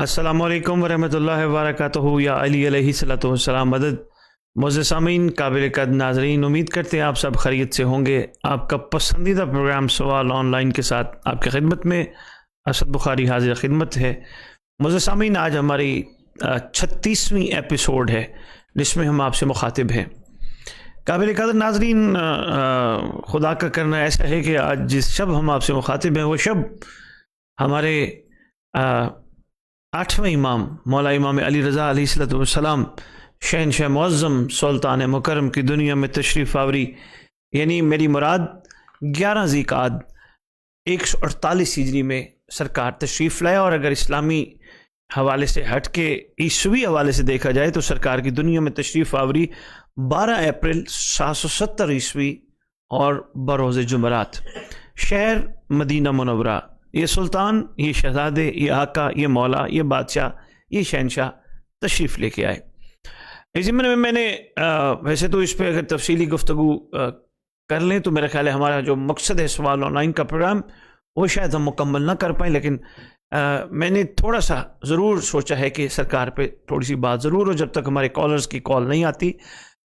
السلام علیکم ورحمۃ اللہ وبرکاتہ یا علی علیہ الصلوۃ والسلام مدد۔ معزز سامعین، قابل قدر ناظرین، امید کرتے ہیں آپ سب خیریت سے ہوں گے۔ آپ کا پسندیدہ پروگرام سوال آن لائن کے ساتھ آپ کی خدمت میں اسد بخاری حاضر خدمت ہے۔ معزز سامعین، آج ہماری 36ویں ایپیسوڈ ہے جس میں ہم آپ سے مخاطب ہیں۔ قابل قدر ناظرین، خدا کا کرنا ایسا ہے کہ آج جس شب ہم آپ سے مخاطب ہیں وہ شب ہمارے 8ویں امام مولا امام علی رضا علیہ الصلوۃ والسلام شہنشاہ معظم سلطان مکرم کی دنیا میں تشریف آوری، یعنی میری مراد 11 ذی القعدہ 148 ہجری میں سرکار تشریف لائے، اور اگر اسلامی حوالے سے ہٹ کے عیسوی حوالے سے دیکھا جائے تو سرکار کی دنیا میں تشریف آوری 12 اپریل 770 عیسوی اور بروز جمعرات، شہر مدینہ منورہ۔ یہ سلطان، یہ شہزادے، یہ آقا، یہ مولا، یہ بادشاہ، یہ شہنشاہ تشریف لے کے آئے۔ اس ضمن میں نے ویسے تو اس پہ اگر تفصیلی گفتگو کر لیں تو میرا خیال ہے ہمارا جو مقصد ہے سوال آن لائن کا پروگرام وہ شاید ہم مکمل نہ کر پائیں، لیکن میں نے تھوڑا سا ضرور سوچا ہے کہ سرکار پہ تھوڑی سی بات ضرور ہو جب تک ہمارے کالرز کی کال نہیں آتی۔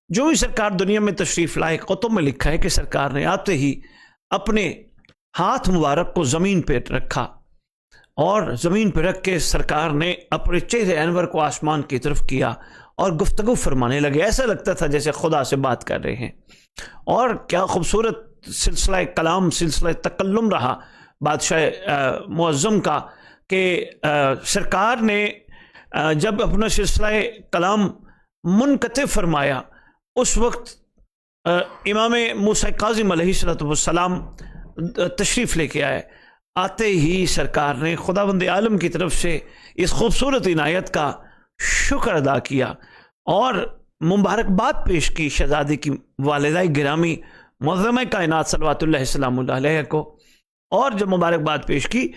جو بھی سرکار دنیا میں تشریف لائے، کتب میں لکھا ہے کہ سرکار نے آتے ہی اپنے ہاتھ مبارک کو زمین پہ رکھا، اور زمین پہ رکھ کے سرکار نے اپنے چہرے انور کو آسمان کی طرف کیا اور گفتگو فرمانے لگے۔ ایسا لگتا تھا جیسے خدا سے بات کر رہے ہیں، اور کیا خوبصورت سلسلہ کلام، سلسلہ تکلم رہا بادشاہ معظم کا کہ سرکار نے جب اپنا سلسلہ کلام منقطع فرمایا اس وقت امام موسیٰ کاظم علیہ السلام تشریف لے کے آئے۔ آتے ہی سرکار نے خداوند عالم کی طرف سے اس خوبصورت عنایت کا شکر ادا کیا اور مبارکباد پیش کی شہزادے کی والدہ گرامی معظمہ کائنات صلوات اللہ السلام علیہ کو، اور جب مبارکباد پیش کی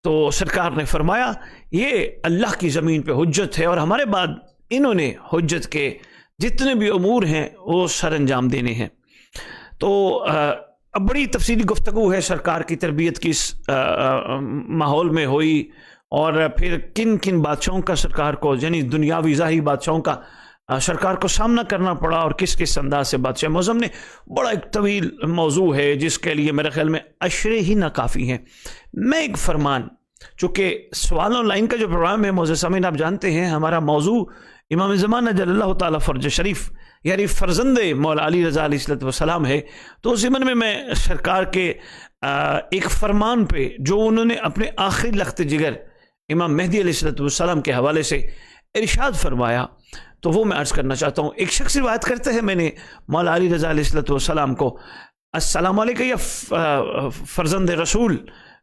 تو سرکار نے فرمایا یہ اللہ کی زمین پہ حجت ہے، اور ہمارے بعد انہوں نے حجت کے جتنے بھی امور ہیں وہ سر انجام دینے ہیں۔ تو اب بڑی تفصیلی گفتگو ہے سرکار کی تربیت کی اس ماحول میں ہوئی، اور پھر کن کن بادشاہوں کا سرکار کو، یعنی دنیاوی ظاہری بادشاہوں کا سرکار کو سامنا کرنا پڑا، اور کس کس انداز سے بادشاہ معظم نے، بڑا ایک طویل موضوع ہے جس کے لیے میرے خیال میں اشرے ہی ناکافی ہیں۔ میں ایک فرمان، چونکہ سوال آن لائن کا جو پروگرام ہے معزز سامعین آپ جانتے ہیں ہمارا موضوع امام زمانہ جل اللہ تعالیٰ فرج شریف یعنی فرزند مولا علی رضا علیہ السلام ہے، تو اس ضمن میں سرکار کے ایک فرمان پہ جو انہوں نے اپنے آخری لخت جگر امام مہدی علیہ السلام کے حوالے سے ارشاد فرمایا تو وہ میں عرض کرنا چاہتا ہوں۔ ایک شخص روایت کرتے ہیں میں نے مولا علی رضا علیہ السلام کو السلام علیکم یا فرزند رسول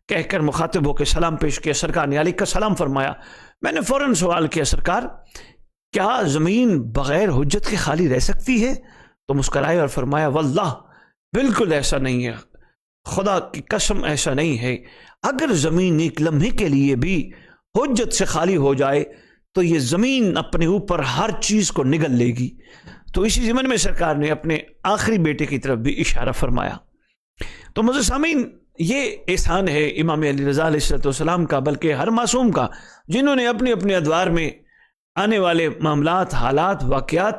کہہ کر مخاطب ہو کے سلام پیش کیا، سرکار نے علیہ کا سلام فرمایا۔ میں نے فوراً سوال کیا سرکار کیا زمین بغیر حجت کے خالی رہ سکتی ہے؟ تو مسکرائے اور فرمایا واللہ بالکل ایسا نہیں ہے، خدا کی قسم ایسا نہیں ہے۔ اگر زمین ایک لمحے کے لیے بھی حجت سے خالی ہو جائے تو یہ زمین اپنے اوپر ہر چیز کو نگل لے گی۔ تو اسی ضمن میں سرکار نے اپنے آخری بیٹے کی طرف بھی اشارہ فرمایا۔ تو معزز سامعین، یہ احسان ہے امام علی رضا علیہ السلام کا، بلکہ ہر معصوم کا، جنہوں نے اپنے اپنے ادوار میں آنے والے معاملات، حالات، واقعات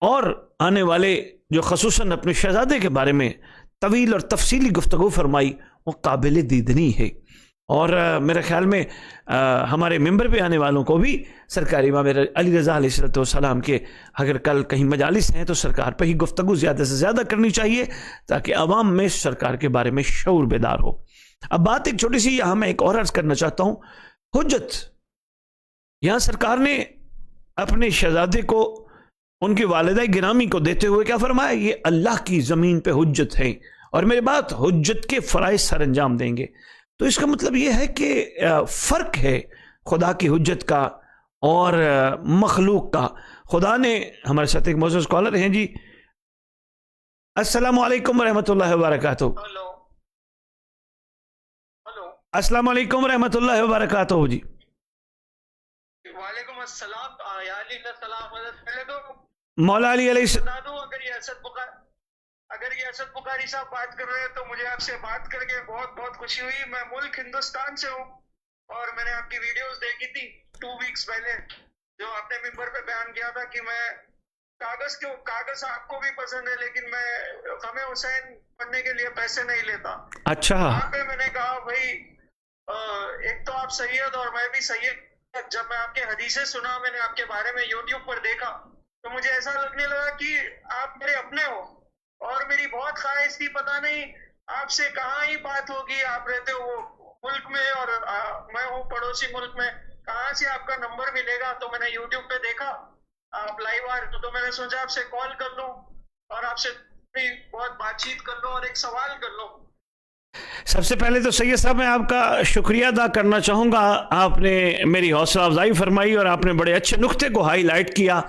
اور آنے والے جو خصوصاً اپنے شہزادے کے بارے میں طویل اور تفصیلی گفتگو فرمائی، وہ قابل دیدنی ہے۔ اور میرے خیال میں ہمارے ممبر پہ آنے والوں کو بھی سرکار امام علی رضا علیہ السلام کے اگر کل کہیں مجالس ہیں تو سرکار پہ ہی گفتگو زیادہ سے زیادہ کرنی چاہیے تاکہ عوام میں سرکار کے بارے میں شعور بیدار ہو۔ اب بات ایک چھوٹی سی یہاں میں ایک اور عرض کرنا چاہتا ہوں۔ حجت، یہاں سرکار نے اپنے شہزادے کو ان کی والدہ گرامی کو دیتے ہوئے کیا فرمایا؟ یہ اللہ کی زمین پہ حجت ہے، اور میرے بات حجت کے فرائض سر انجام دیں گے۔ تو اس کا مطلب یہ ہے کہ فرق ہے خدا کی حجت کا اور مخلوق کا۔ خدا نے ہمارے ساتھ ایک معزز کالر ہیں جی، السلام علیکم ورحمۃ اللہ وبرکاتہ۔ السلام علیکم ورحمۃ اللہ وبرکاتہ جی۔ وعلیکم السلام۔ مولا علی علیہ اگر یہ اسد بخاری صاحب بات کر رہے ہیں تو مجھے آپ سے بات کر کے بہت بہت خوشی ہوئی۔ میں ملک ہندوستان سے ہوں اور میں نے آپ کی ویڈیوز دیکھی تھی 2 ویکس پہلے، جو آپ نے ممبر پہ بیان کیا تھا کہ میں کاغذ آپ کو بھی پسند ہے لیکن میں غم حسین پڑھنے کے لیے پیسے نہیں لیتا. اچھا. وہاں پہ میں نے کہا بھائی ایک تو آپ سید اور میں بھی سید. جب میں آپ کے حدیثیں سنا، میں نے آپ کے بارے میں یوٹیوب پر دیکھا تو مجھے ایسا لگنے لگا کہ آپ میرے اپنے ہو، اور میری بہت خواہش تھی پتہ نہیں آپ سے کہاں ہی بات ہوگی. آپ رہتے ہو ملک میں اور میں ہوں پڑوسی ملک میں، کہاں سے آپ کا نمبر ملے گا؟ تو میں نے یوٹیوب پہ دیکھا آپ لائیو آ رہے تو میں نے سوچا آپ سے کال کر لوں اور آپ سے بہت بات چیت کر لوں اور ایک سوال کر لوں. سب سے پہلے تو سید صاحب میں آپ کا شکریہ ادا کرنا چاہوں گا. آپ نے میری حوصلہ افزائی فرمائی اور آپ نے بڑے اچھے نقطے کو ہائی لائٹ کیا.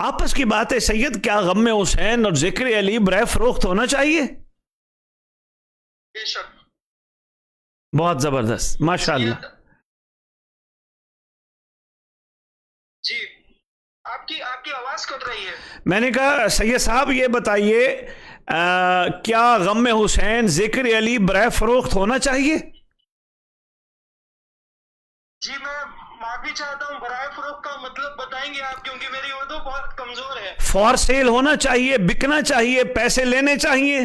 آپس کی بات ہے سید، کیا غم حسین اور ذکر علی برائے فروخت ہونا چاہیے؟ بے شک. بہت زبردست، ماشاء اللہ. جی آپ کی آواز کٹ رہی ہے. میں نے کہا سید صاحب یہ بتائیے کیا غم حسین ذکر علی برائے فروخت ہونا چاہیے؟ جی میں معافی چاہتا ہوں، برائے فروخت کا مطلب بتائیں گے آپ؟ کیونکہ میری اردو بہت کمزور ہے. فار سیل ہونا چاہیے، بکنا چاہیے، پیسے لینے چاہیے؟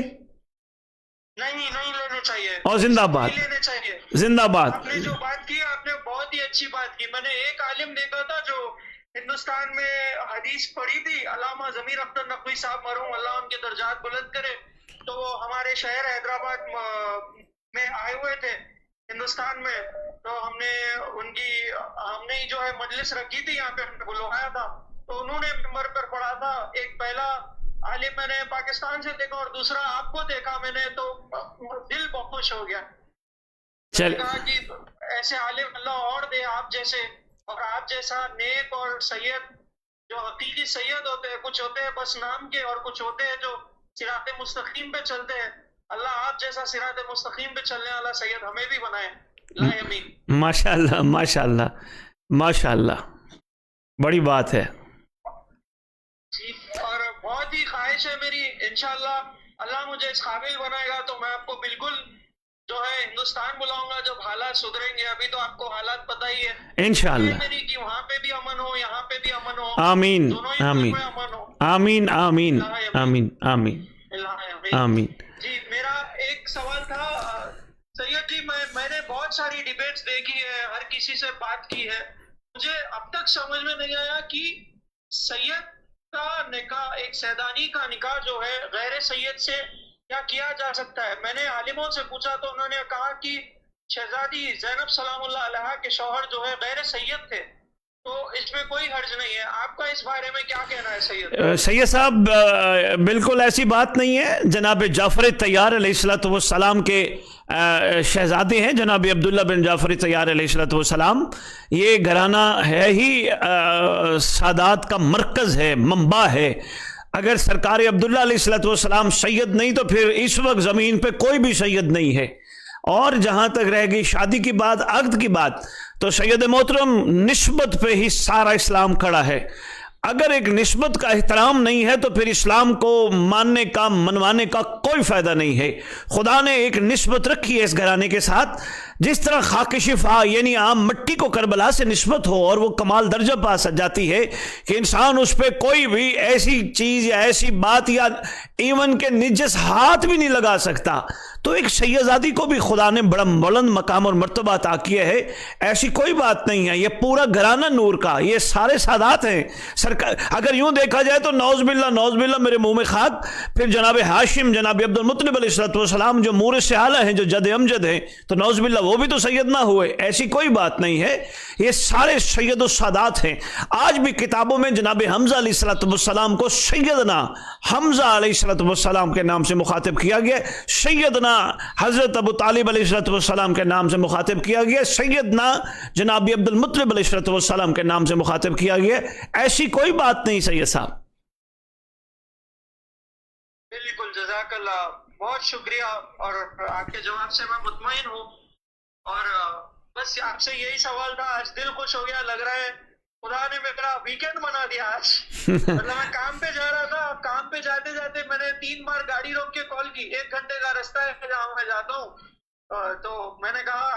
نہیں لینے چاہیے. اور زندہ باد، نہیں لینے چاہیے. زندہ باد. آپ نے جو بات کی آپ نے بہت ہی اچھی بات کی. میں نے ایک عالم دیکھا تھا جو ہندوستان میں حدیث پڑھی تھی، علامہ ضمیر اختر نقوی صاحب مرحوم، اللہ ان کے درجات بلند کرے. تو وہ ہمارے شہر حیدرآباد میں آئے ہوئے تھے ہندوستان میں. تو ہم نے جو ہے مجلس رکھی تھی، یہاں پہ ہم نے بلوایا تھا. تو انہوں نے ممبر پر پڑھا تھا. ایک پہلا عالم میں نے پاکستان سے دیکھا اور دوسرا آپ کو دیکھا میں نے، تو دل بہت خوش ہو گیا. میں نے کہا کہ ایسے عالم اللہ اور دے آپ جیسے، اور آپ جیسا نیک اور سید جو حقیقی سید ہوتے ہیں. کچھ ہوتے ہیں بس نام کے اور کچھ ہوتے ہیں جو صراط مستقیم پہ چلتے ہیں. اللہ آپ جیسا صراط مستقیم پہ چلنے والا سید ہمیں بھی بنائے. ماشاء اللہ ماشاء اللہ ماشاء اللہ، بڑی بات ہے. جی اور بہت ہی خواہش ہے میری، انشاءاللہ اللہ مجھے اس قابل بنائے گا تو میں آپ کو بالکل جو ہے ہندوستان بلاؤں گا جب حالات سدھریں گے. ابھی تو آپ کو حالات پتہ ہی ہے انشاءاللہ. میری کہ وہاں پہ بھی امن ہو، یہاں پہ بھی امن ہو، آمین دونوں ہی آمین ملک میں امن ہو. آمین آمین آمین آمین آمین. جی میرا ایک سوال تھا سید جی، میں نے بہت ساری ڈیبیٹس دیکھی ہے، ہر کسی سے بات کی ہے. مجھے اب تک سمجھ میں نہیں آیا کہ سید کا نکاح، ایک سیدانی کا نکاح جو ہے غیر سید سے کیا کیا جا سکتا ہے. میں نے عالموں سے پوچھا تو انہوں نے کہا کہ شہزادی زینب سلام اللہ علیہا کے شوہر جو ہے غیر سید تھے، تو اس میں کوئی حرج نہیں ہے. آپ کا اس بارے میں کیا کہنا ہے سید؟ سید صاحب بالکل ایسی بات نہیں ہے. جناب جعفر طیار علیہ السلام کے شہزادے ہیں جناب عبداللہ بن جعفر طیار علیہ السلام. یہ گھرانہ ہے ہی سادات کا مرکز ہے، منبع ہے. اگر سرکار عبداللہ علیہ السلام سید نہیں تو پھر اس وقت زمین پہ کوئی بھی سید نہیں ہے. اور جہاں تک رہ گئی شادی کی بات، عقد کی بات، تو سید محترم نسبت پہ ہی سارا اسلام کھڑا ہے. اگر ایک نسبت کا احترام نہیں ہے تو پھر اسلام کو ماننے کا منوانے کا کوئی فائدہ نہیں ہے. خدا نے ایک نسبت رکھی ہے اس گھرانے کے ساتھ. جس طرح خاک شفا یعنی عام مٹی کو کربلا سے نسبت ہو اور وہ کمال درجہ پا جاتی ہے کہ انسان اس پہ کوئی بھی ایسی چیز یا ایسی بات یا ایون کے نجس ہاتھ بھی نہیں لگا سکتا. تو ایک سیدزادی کو بھی خدا نے بڑا بلند مقام اور مرتبہ عطا کیا ہے. ایسی کوئی بات نہیں ہے. یہ پورا گھرانہ نور کا، یہ سارے سادات ہیں. اگر یوں دیکھا جائے تو نعوذ باللہ میرے منہ میں خاک. پھر جناب ہاشم، جناب عبد المطلب علیہ السلام جو مورث اعلیٰ ہیں، جو جد امجد ہیں، تو نعوذ باللہ وہ بھی تو سید نہ ہوئے. ایسی کوئی بات نہیں ہے. یہ سارے سید السادات ہیں. آج بھی کتابوں میں جناب حمزہ علیہ السلام کو سیدنا حمزہ علیہ السلام کے نام سے مخاطب کیا گیا. سیدنا حضرت ابو طالب علیہ السلام کے نام سے مخاطب کیا گیا. سیدنا جناب عبد المطلب علیہ السلام کے نام سے مخاطب کیا گیا. ایسی کوئی بات نہیں سید صاحب. بالکل، جزاک اللہ، بہت شکریہ. اور آپ کے جواب سے میں مطمئن ہوں. اور بس آپ سے یہی سوال تھا. آج دل خوش ہو گیا، لگ رہا ہے خدا نے میرا ویکینڈ بنا دیا آج. مطلب میں کام پہ جا رہا تھا، کام پہ جاتے جاتے میں نے 3 بار گاڑی روک کے کال کی. 1 گھنٹے کا رستہ ہے جہاں میں جاتا ہوں، تو میں نے کہا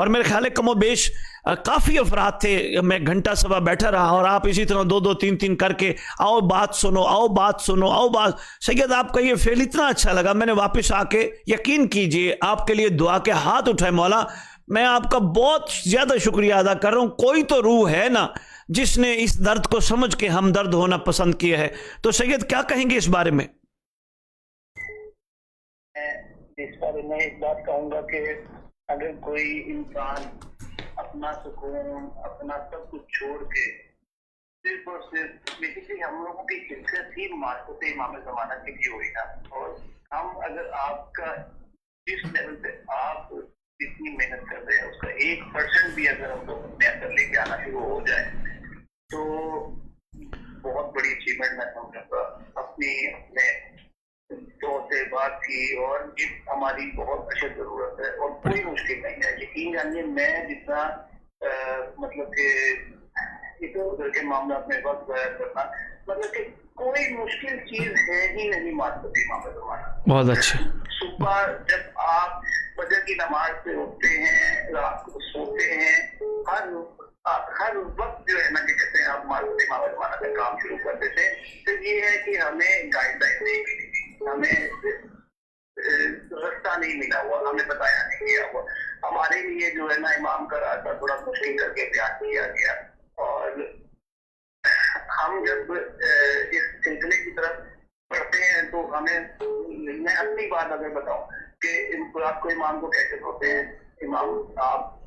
اور میرے خیال ہے کم و بیش کافی افراد تھے, میں گھنٹہ سوا بیٹھا رہا اور آپ اسی طرح 2 2 3 3 کر کے آؤ بات سنو, آؤ بات سنو, آؤ بات. سید آپ کا یہ فعل اتنا اچھا لگا, میں نے واپس آ کے یقین کیجئے آپ کے لیے دعا کے ہاتھ اٹھائے. مولا میں آپ کا بہت زیادہ شکریہ ادا کر رہا ہوں. کوئی تو روح ہے نا جس نے اس درد کو سمجھ کے ہمدرد ہونا پسند کیا ہے. تو سید کیا کہیں گے اس بارے میں؟ اس بارے میں ایک بات کہوں گا کہ اگر کوئی انسان اپنا سکون, اپنا سب کچھ چھوڑ کے صرف اور صرف بیسیکلی ہم لوگوں کی حصت ہی معرفت امام زمانہ کی کی ہوئی نا, اور ہم اگر آپ کا جس لیول پہ آپ اتنی محنت کر رہے ہیں اس کا 1% بھی اگر ہم لوگ اپنے اندر لے کے آنا شروع ہو جائے تو بہت بڑی اچیومنٹ میں سمجھوں گا. اپنے دوست سے بات کی اور ہماری بہت اشد ضرورت ہے اور کوئی مشکل نہیں ہے. یقین جانیے میں جتنا مطلب کہ ادھر ادھر کے معاملات میں وقت ضائع کرنا, مطلب کہ کوئی مشکل چیز ہے ہی نہیں مانتے امام زمانہ. بہت اچھا. صبح جب آپ فجر کی نماز سے اٹھتے ہیں, رات کو سوتے ہیں, ہر وقت جو ہے نا کہ کہتے ہیں آپ مانتے امام زمانہ کا کام شروع کر دیتے ہیں. تو یہ ہے کہ ہمیں گائیڈ لائن نہیں ملی تھی, ہمیں رستہ نہیں ملا ہوا, ہمیں بتایا نہیں گیا ہوا. ہمارے لیے جو ہے نا امام کا راستہ تھوڑا مشکل کر کے بیان کیا گیا, اور ہم جب اس سلسلے کی طرف پڑھتے ہیں تو ہمیں, میں اپنی بات اگر بتاؤں کہ آپ کو امام کو کیسے ہوتے ہیں, امام آپ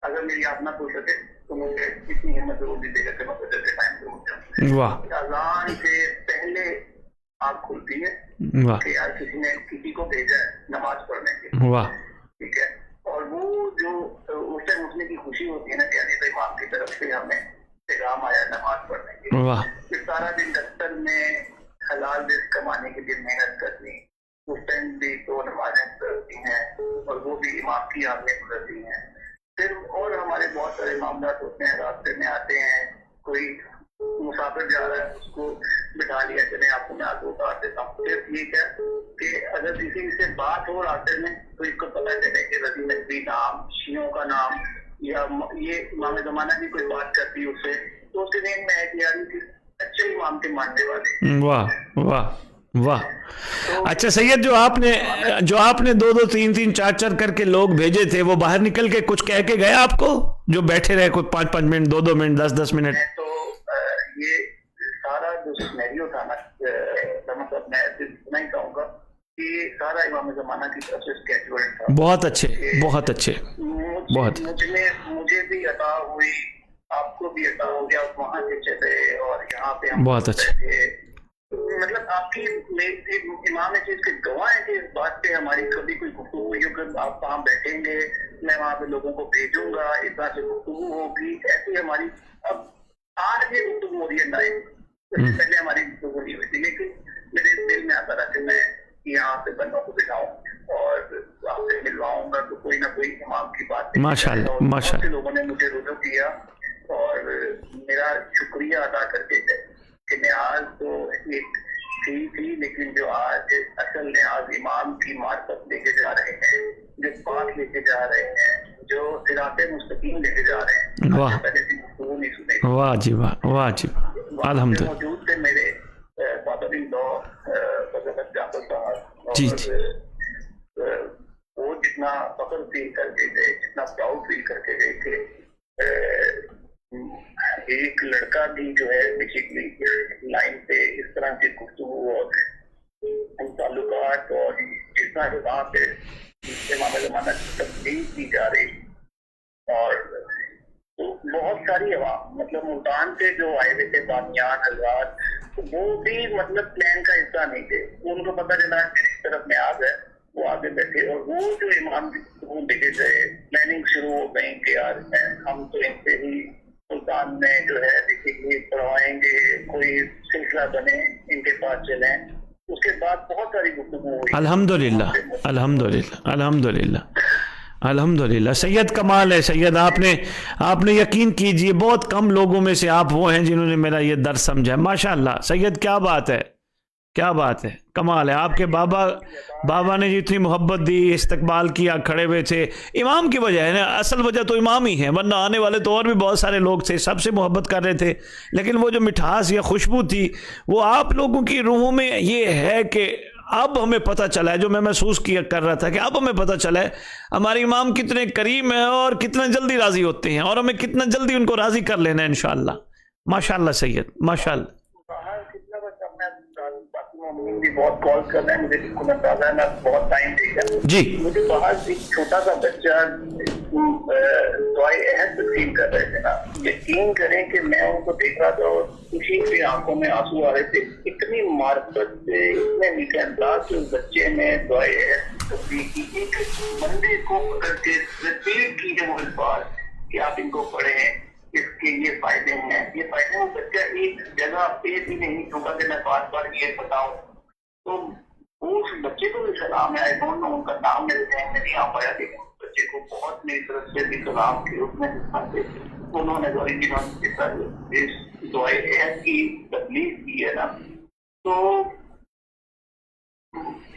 اگر میری آپ نہ پوچھ سکے تو مجھے اتنی ہمت ضرور دیجیے گا کہ میں فجر کے ٹائم پہ اٹھ جاؤں. اذان سے پہلے آنکھ کھلتی ہے کہ یار کسی نے کسی کو بھیجا ہے نماز پڑھنے کے لیے, ٹھیک ہے, اور وہ جو اس ٹائم اٹھنے کی خوشی ہوتی ہے نا کہ یعنی تو امام کی طرف سے ہمیں پیغام آیا نماز پڑھنے کے لیے. پھر سارا دن دفتر میں حلال رزق کمانے کے لیے محنت کرنی, اس ٹائم بھی تو نمازیں گزرتی ہیں اور وہ بھی امام کی آنکھیں گزرتی ہیں. پھر اور ہمارے بہت سارے معاملات ہوتے ہیں, راستے میں آتے ہیں, کوئی مسافر جا رہا ہے اس کو بٹھا لیا, چلے آپ کو میں آگے اتار دیتا ہوں. صرف یہ کیا کہ اگر کسی سے بات ہو راستے میں تو اس کو پتہ چلے کہ رضی نقوی نام, شیعوں کا نام, یا یہ امام زمانہ کی کوئی بات کرتی ہے اس سے, تو اس کے ذہن میں ہے کہ یار یہ اچھے امام کے ماننے والے. واہ واہ واہ. اچھا سید, جو آپ نے 2 2 3 3 4 4 کر کے لوگ بھیجے تھے, وہ باہر نکل کے کچھ کہہ کے گیا آپ کو, جو بیٹھے رہے کوئی 5 5 منٹ 2 2 منٹ 10 10 منٹ؟ تو یہ سارا جو سینیریو تھا نا, مطلب میں اتنا ہی کہوں گا کہ سارا امام زمانہ کی طرف سے اسکیجول تھا. بہت اچھے, بہت اچھے, بہت. مجھے بھی عطا ہوئی, آپ کو بھی عطا ہو گیا, وہاں سے چلے اور یہاں پہ ہم بہت اچھے. مطلب آپ کی امام اس چیز کے گواہ ہے کہ اس بات پہ ہماری کبھی کوئی گفتگو ہوئی ہو کہ آپ وہاں بیٹھیں گے, میں وہاں پہ لوگوں کو بھیجوں گا, اس طرح سے گفتگو ہوگی. ایسی ہماری اب آج یہ گفتگو ہو رہی ہے لائف, پہلے ہماری گفتگو نہیں ہوئی تھی, لیکن میرے دل میں آتا رہا کہ میں یہاں پہ بندوں کو بٹھاؤں اور آپ سے ملواؤں گا تو کوئی نہ کوئی امام کی بات. ماشاءاللہ ماشاءاللہ. لوگوں نے مجھے رجوع کیا اور میرا شکریہ ادا کرتے تھے کہ نیاز تو ایک تھی, لیکن جو آج اصل نیاز امام کی معرفت لے کے جا رہے ہیں, جو پاک لے کے جا رہے ہیں, جو صراط مستقیم لے کے جا رہے ہیں. واہ واہ جی واہ, واہ جی واہ, الحمدللہ. موجود تھے میرے فادر ان لا حضرت جعفر صاحب, جی جی. وہ جتنا فخر فیل کرتے تھے, جتنا پراؤڈ فیل کرتے گئے تھے. ایک لڑکا بھی جو ہے بیسیکلی لائن پہ اس طرح کی گفتگو اور تعلقات اور جس طرح سے وہاں پہ امام زمانہ کی تبدیل کی جا رہی, اور بہت ساری عوام مطلب ملتان سے جو آئے ہوئے تھے بامیان حضرات, وہ بھی مطلب پلان کا حصہ نہیں تھے. ان کو پتہ چلا میری طرف نیاز ہے, وہ آگے بیٹھے, اور وہ جو امام وہ لے کے گئے, پلاننگ شروع ہو گئی کہ یار ہم تو ان سے ہی سلطان میں جو ہے بیسیکلی پڑھوائیں گے, کوئی سلسلہ بنے, ان کے پاس چلیں. اس کے بعد بہت ساری گفتگو ہوئی. الحمدللہ الحمدللہ الحمدللہ الحمدللہ. سید کمال ہے سید, آپ نے یقین کیجئے بہت کم لوگوں میں سے آپ وہ ہیں جنہوں نے میرا یہ درس سمجھا. ماشاءاللہ سید, کیا بات ہے, کیا بات ہے، کمال ہے. آپ کے بابا نے جتنی محبت دی، استقبال کیا، کھڑے ہوئے تھے. امام کی وجہ ہے نا، اصل وجہ تو امام ہی ہے، ورنہ آنے والے تو اور بھی بہت سارے لوگ تھے، سب سے محبت کر رہے تھے. لیکن وہ جو مٹھاس یا خوشبو تھی وہ آپ لوگوں کی روحوں میں یہ ہے کہ اب ہمیں پتہ چلا ہے، جو میں محسوس کر رہا تھا کہ اب ہمیں پتہ چلا ہے ہمارے امام کتنے کریم ہیں اور کتنا جلدی راضی ہوتے ہیں، اور ہمیں کتنا جلدی ان کو راضی کر لینا ہے انشاءاللہ. ماشاءاللہ سید، ماشاءاللہ. بھی بہت کال کر رہے ہیں، مجھے بالکل اندازہ ہے، میں بہت ٹائم دے گا. جی مجھے باہر ایک چھوٹا سا بچہ دعائے عہد تقسیم کر رہے تھے نا، یقین کریں کہ میں ان کو دیکھ رہا تھا اور خوشی سے آنکھوں میں آنسو آ رہے تھے. اتنی معرفت سے، اتنے میٹھے انداز سے اس بچے نے دعائے عہد تقسیم کی. ایک بندے کو پکڑ کے ریپیٹ کی ہے وہ الفاظ کہ آپ ان کو پڑھیں، اس کے یہ فائدے ہیں، یہ فائدے. وہ بچہ ایک جگہ پہ بھی نہیں چھوٹا کہ میں بار بار یہ بتاؤں. تو اس بچے کو بھی سلام ہے. آئی ڈونٹ نو ان کا نام میرے ذہن میں نہیں آ پایا، لیکن اس بچے کو بہت میری طرف سے بھی سلام کی. اس میں انہوں نے اس دعائے عہد کی تکلیف کی ہے نا، تو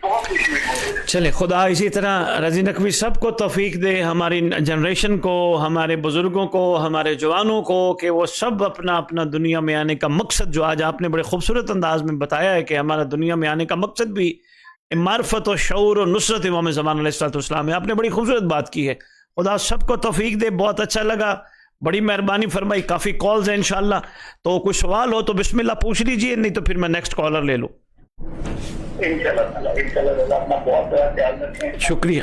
بہت خوشی ہوئی. چلے خدا اسی طرح رضی نقوی سب کو توفیق دے، ہماری جنریشن کو، ہمارے بزرگوں کو، ہمارے جوانوں کو، کہ وہ سب اپنا اپنا دنیا میں آنے کا مقصد، جو آج آپ نے بڑے خوبصورت انداز میں بتایا ہے کہ ہمارا دنیا میں آنے کا مقصد بھی معرفت و شعور و نصرت امام زمان علیہ السلام ہے. آپ نے بڑی خوبصورت بات کی ہے. خدا سب کو توفیق دے. بہت اچھا لگا، بڑی مہربانی فرمائی. کافی کالز ہیں انشاءاللہ، تو کوئی سوال ہو تو بسم اللہ پوچھ لیجئے، نہیں تو پھر میں نیکسٹ کالر لے لوں. انشاءاللہ اپنا بہت بڑا خیال رکھیں. شکریہ،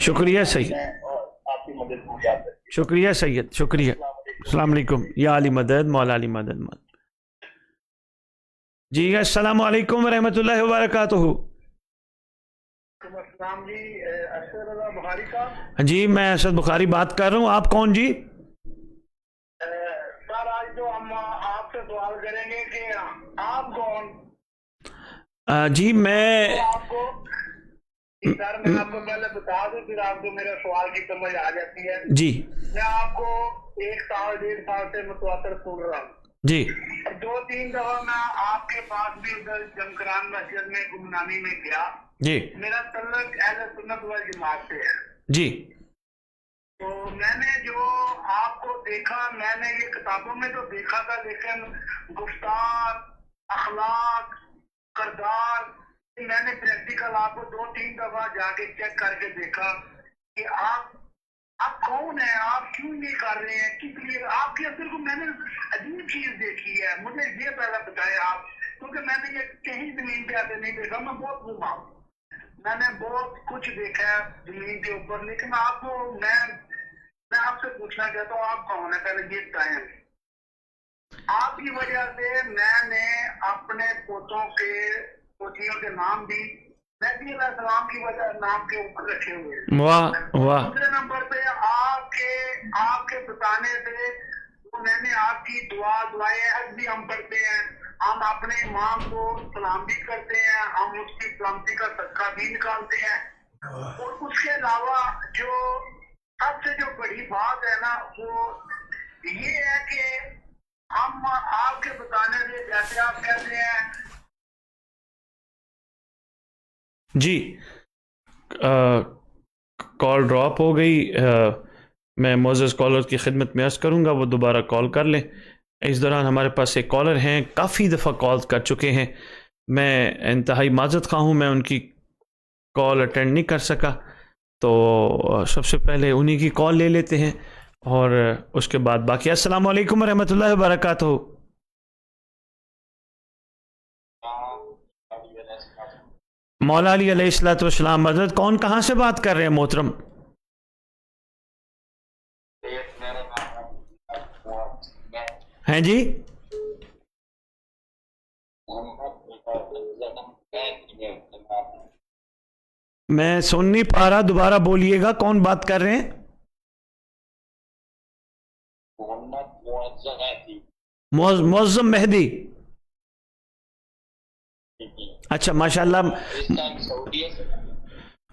شکریہ سید، اور آپ کی مدد کو یاد رکھیں. شکریہ سید، شکریہ. السلام علیکم. یا علی مدد، مولا علی مدد. جی السلام علیکم ورحمۃ اللہ وبرکاتہ. السلام جی، ارشد رضا بخاری صاحب. جی میں اسد بخاری بات کر رہا ہوں. آپ کون جی؟ سر آج تو ہم آپ سے سوال کریں گے کہ آپ کون؟ جی میں آپ کو سر میں آپ کو پہلے بتا دوں، پھر آپ کو میرے سوال کی سمجھ آ جاتی ہے. جی میں آپ کو 1 سال 1.5 سال سے متواتر سن رہا ہوں. جی 2-3 دفعہ میں آپ کے پاس بھی ادھر جمکران مسجد میں گمنامی میں گیا. جی میرا تعلق اہل سنت والجماعت سے ہے. جی تو میں نے جو آپ کو دیکھا، میں نے یہ کتابوں میں تو دیکھا تھا، لیکن گفتار، اخلاق، کردار، میں نے پریکٹیکل آپ کو 2-3 دفعہ جا کے چیک کر کے دیکھا کہ آپ کون ہیں، آپ کیوں یہ کر رہے ہیں، کس لیے. آپ کے اندر کو میں نے عجیب چیز دیکھی ہے. مجھے یہ پہلے بتائیں آپ، کیونکہ میں نے یہ کہیں زمین پہ آتے نہیں دیکھا. میں بہت گھوما ہوں، میں نے بہت کچھ دیکھا ہے زمین کے اوپر، لیکن آپ کو میں آپ سے پوچھنا چاہتا ہوں آپ کون ہے، پہلے یہ بتائیں. آپ کی وجہ سے میں نے اپنے پوتیوں کے نام بھی مہدی علیہ السلام کی وجہ نام کے اوپر رکھے ہوئے ہیں. واہ واہ. دوسرے نمبر پہ آپ کے بتانے سے میں نے آپ کی دعائے عہد بھی ہم پڑھتے ہیں، ہم اپنے امام کو سلام بھی کرتے ہیں، ہم اس کی سلامتی کا صدقہ بھی نکالتے ہیں. اور اس کے علاوہ جو سب سے جو بڑی بات ہے نا، وہ یہ ہے کہ ہم آپ کے بتانے سے، جیسے آپ کہتے ہیں. جی کال ڈراپ ہو گئی. میں معزز کالر کی خدمت میں عرض کروں گا وہ دوبارہ کال کر لیں. اس دوران ہمارے پاس ایک کالر ہیں، کافی دفعہ کال کر چکے ہیں. میں انتہائی معذرت خواہ ہوں، میں ان کی کال اٹینڈ نہیں کر سکا. تو سب سے پہلے انہی کی کال لے لیتے ہیں اور اس کے بعد باقی. السلام علیکم ورحمۃ اللہ وبرکاتہ. مولا علی علیہ الصلوۃ والسلام. حضرت کون کہاں سے بات کر رہے ہیں محترم؟ ہیں جی میں سن نہیں پا رہا، دوبارہ بولیے گا. کون بات کر رہے ہیں؟ معظم مہدی. اچھا ماشاءاللہ.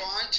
5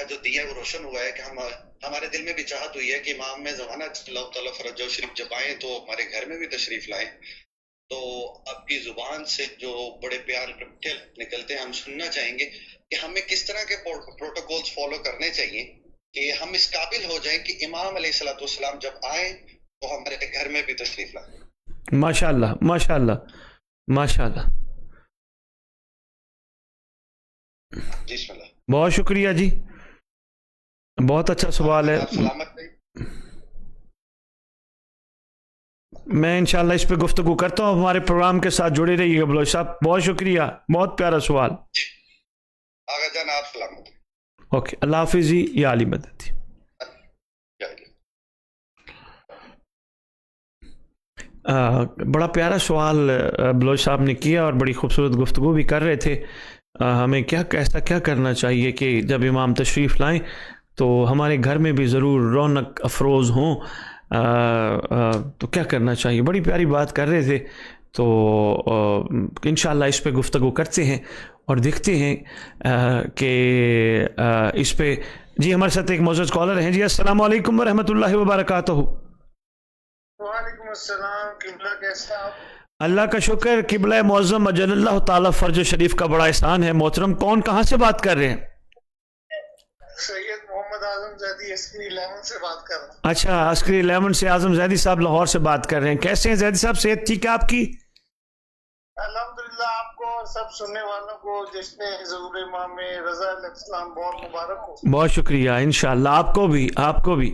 کا جو دیا ہے وہ روشن ہوا ہے کہ ہمارے دل میں بھی چاہت ہوئی ہے کہ امام میں زمانہ اللہ تعالیٰ فرج شریف جب آئیں تو ہمارے گھر میں بھی تشریف لائیں. تو آپ کی زبان سے جو بڑے پیار نکلتے ہیں ہم سننا چاہیں گے کہ ہمیں کس طرح کے پروٹوکولز فالو کرنے چاہیے کہ ہم اس قابل ہو جائیں کہ امام علیہ الصلوۃ والسلام جب آئیں تو ہمارے گھر میں بھی تشریف لائیں. ماشاء اللہ ماشاء اللہ ماشاء اللہ. جی بسم اللہ. بہت شکریہ جی, بہت اچھا سوال ہے. آپ سلامت رہیے. میں انشاءاللہ اس پہ گفتگو کرتا ہوں, ہمارے پروگرام کے ساتھ جڑے رہیے گا بلوچ صاحب. بہت شکریہ, بہت پیارا سوال. آغا جان آپ سلامت. اوکے, اللہ حافظ جی, یا علی مدد. بڑا پیارا سوال بلوچ صاحب نے کیا اور بڑی خوبصورت گفتگو بھی کر رہے تھے. ہمیں کیا کرنا چاہیے کہ جب امام تشریف لائیں تو ہمارے گھر میں بھی ضرور رونق افروز ہوں. تو کیا کرنا چاہیے, بڑی پیاری بات کر رہے تھے. تو انشاءاللہ اس پہ گفتگو کرتے ہیں اور دیکھتے ہیں کہ اس پہ. جی ہمارے ساتھ ایک معزز کالر ہیں. جی السلام علیکم ورحمۃ اللہ وبرکاتہ. وعلیکم السلام, قبلہ کیسا آپ؟ اللہ کا شکر. قبلہ معظم اجل اللہ تعالیٰ فرج شریف کا بڑا احسان ہے. محترم کون کہاں سے بات کر رہے ہیں؟ سید محمد اعظم زیدی عسکری 11 سے بات کر رہا ہوں. اچھا, عسکری 11 سے اعظم زیدی صاحب لاہور سے بات کر رہے ہیں. کیسے ہیں زیدی صاحب, صحت ٹھیک ہے آپ کی؟ الحمدللہ, آپ کو اور سب سننے والوں کو جس نے ظہور امام رضا علیہ السلام بہت مبارک ہو. بہت شکریہ, انشاءاللہ آپ کو بھی.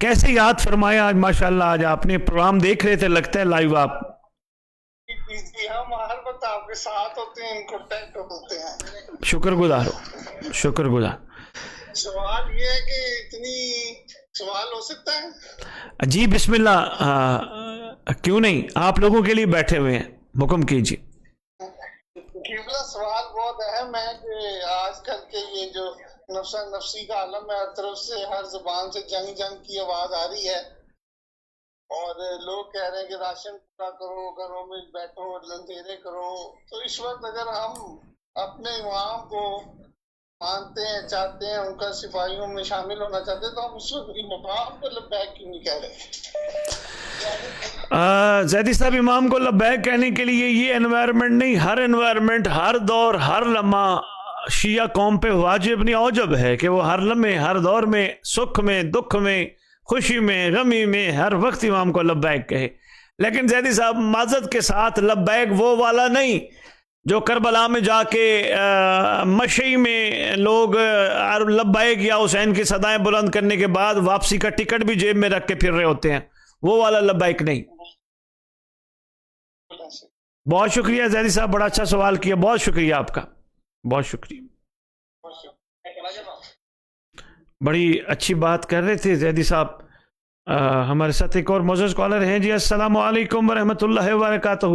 کیسے یاد فرمایا آج ماشاءاللہ, آج آپ نے پروگرام دیکھ رہے تھے لگتا ہے لائیو آپ؟ جی ہم ہر وقت آپ کے ساتھ ہوتے ہیں, ان کانٹیکٹ ہوتے ہیں. شکر گزار ہو, شکر گزار. سوال یہ ہے کہ اتنی سوال ہو سکتا ہے؟ جی بسم اللہ, کیوں نہیں, آپ لوگوں کے لیے بیٹھے ہوئے ہیں, حکم کیجیے. قبلہ سوال بہت اہم ہے کہ آج کل کے یہ جو نفسی کا عالم ہے, ہر طرف سے ہر زبان سے جنگ کی آواز آ رہی ہے اور لوگ کہہ رہے ہیں کہ راشن پورا کرو, گھروں میں بیٹھو, اندھیرے کرو. تو اس وقت اگر ہم اپنے امام کو مانتے ہیں, چاہتے ہیں, ان کا سپاہیوں میں شامل ہونا چاہتے ہیں, تو ہم اس وقت امام کو لبیک کیوں نہیں کہہ رہے؟ زیدی صاحب, امام کو لبیک کہنے کے لیے یہ انوائرمنٹ نہیں, ہر انوائرمنٹ, ہر دور, ہر لمحہ شیعہ قوم پہ واجب نہیں اوجب ہے کہ وہ ہر لمحے, ہر دور میں, سکھ میں, دکھ میں, خوشی میں, غمی میں, ہر وقت امام کو لبیک کہے. لیکن زیدی صاحب معذرت کے ساتھ لبیک وہ والا نہیں جو کربلا میں جا کے مشی میں لوگ لبیک یا حسین کی صدائیں بلند کرنے کے بعد واپسی کا ٹکٹ بھی جیب میں رکھ کے پھر رہے ہوتے ہیں, وہ والا لبیک نہیں. بہت شکریہ زیدی صاحب, بڑا اچھا سوال کیا, بہت شکریہ آپ کا, بہت شکریہ. بڑی اچھی بات کر رہے تھے زیدی صاحب. ہمارے ساتھ ایک اور معزز کالر ہیں. جی السلام علیکم ورحمۃ اللہ وبرکاتہ.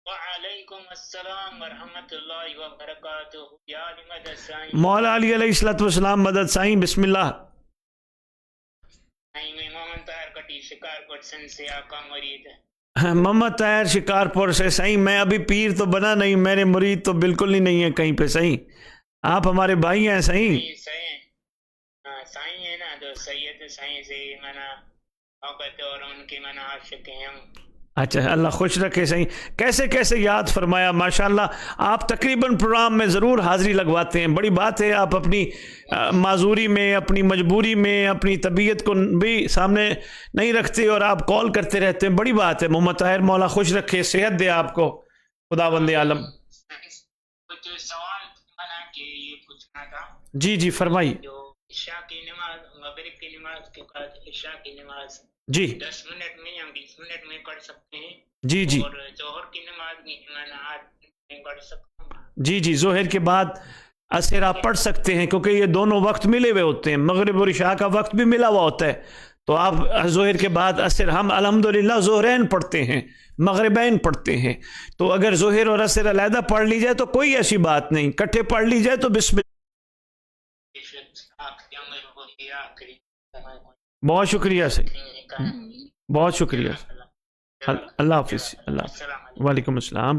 وعلیکم السلام ورحمۃ اللہ وبرکاتہ. مولا علی علیہ الصلوۃ والسلام مدد سائیں, بسم اللہ. محمد طاہر شکارپور سے. صحیح, میں ابھی پیر تو بنا نہیں, میرے مرید تو بالکل ہی نہیں ہے کہیں پہ. صحیح, آپ ہمارے بھائی ہیں. صحیح سائیں ہے نا, تو سید سائیں سے منا محبت اور ان کی منا عاشق ہیں ہم. اچھا, اللہ خوش رکھے. صحیح, کیسے یاد فرمایا ماشاءاللہ. آپ تقریباً پروگرام میں ضرور حاضری لگواتے ہیں, بڑی بات ہے. آپ اپنی معذوری میں, اپنی مجبوری میں, اپنی طبیعت کو بھی سامنے نہیں رکھتے اور آپ کال کرتے رہتے ہیں, بڑی بات ہے. محمد طاہر, مولا خوش رکھے, صحت دے آپ کو, خداوند عالم. کچھ سوال بنا کے یہ پوچھنا تھا. جی فرمائیے. جو عشاء کی نماز, مغرب کی نماز کے بعد عشاء کی نماز جی 10 منٹ میں یا 20 منٹ میں پڑھ سکتے ہیں. جی اور ظہر کی نماز بھی میں 8 منٹ میں پڑھ سکتا ہوں. جی ظہر کے بعد عصر آپ پڑھ سکتے ہیں, کیونکہ یہ دونوں وقت ملے ہوئے ہوتے ہیں, مغرب اور عشاء کا وقت بھی ملا ہوا ہوتا ہے. تو آپ ظہر کے بعد عصر, ہم الحمدللہ ظہرین پڑھتے ہیں, مغربین پڑھتے ہیں. تو اگر ظہر اور عصر علیحدہ پڑھ لی جائے تو کوئی ایسی بات نہیں, کٹھے پڑھ لی جائے تو بسم اللہ. بہت شکریہ سے, بہت شکریہ. اللہ حافظ. اللہ, وعلیکم السلام.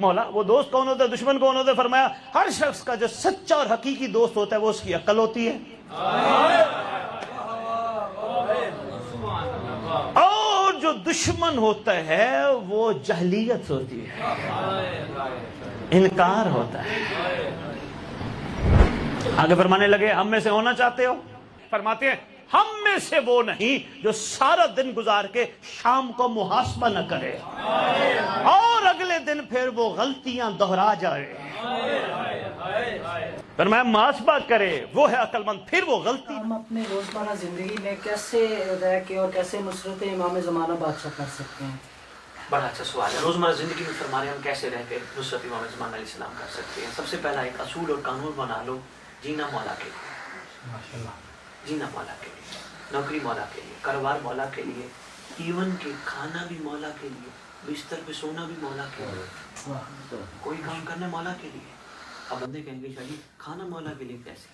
مولا وہ دوست کون ہوتا ہے, دشمن کون ہوتا ہے؟ فرمایا ہر شخص کا جو سچا اور حقیقی دوست ہوتا ہے وہ اس کی عقل ہوتی ہے, اور جو دشمن ہوتا ہے وہ جہلیت ہوتی ہے, انکار ہوتا ہے. آگے فرمانے لگے ہم میں سے ہونا چاہتے ہو؟ فرماتے ہیں ہم میں سے وہ نہیں جو سارا دن گزار کے شام کو محاسبہ نہ کرے اور اگلے دن پھر وہ غلطیاں دہرا جائے. فرمایا محاسبہ کرے وہ ہے عقل مند, پھر وہ غلطی. ہم اپنے روزمرہ زندگی میں کیسے رہ کے اور کیسے نصرت امام زمانہ بادشاہ کر سکتے ہیں؟ بڑا اچھا سوال ہے. روزمرہ زندگی میں فرما رہے ہیں ہم کیسے رہ کے نصرت امام زمانہ علیہ السلام کر سکتے ہیں. سب سے پہلا ایک اصول اور قانون بنا لو, جینا مولا کے لیے, جینا مولا کے لیے, نوکری مولا کے لیے, کاروبار مولا کے لیے, ایون کہ کھانا بھی مولا کے لیے, بستر پہ سونا بھی مولا کے لیے, کوئی کام کرنا مولا کے لیے. اب بندے کہیں گے شاہی کھانا مولا کے لیے کیسے؟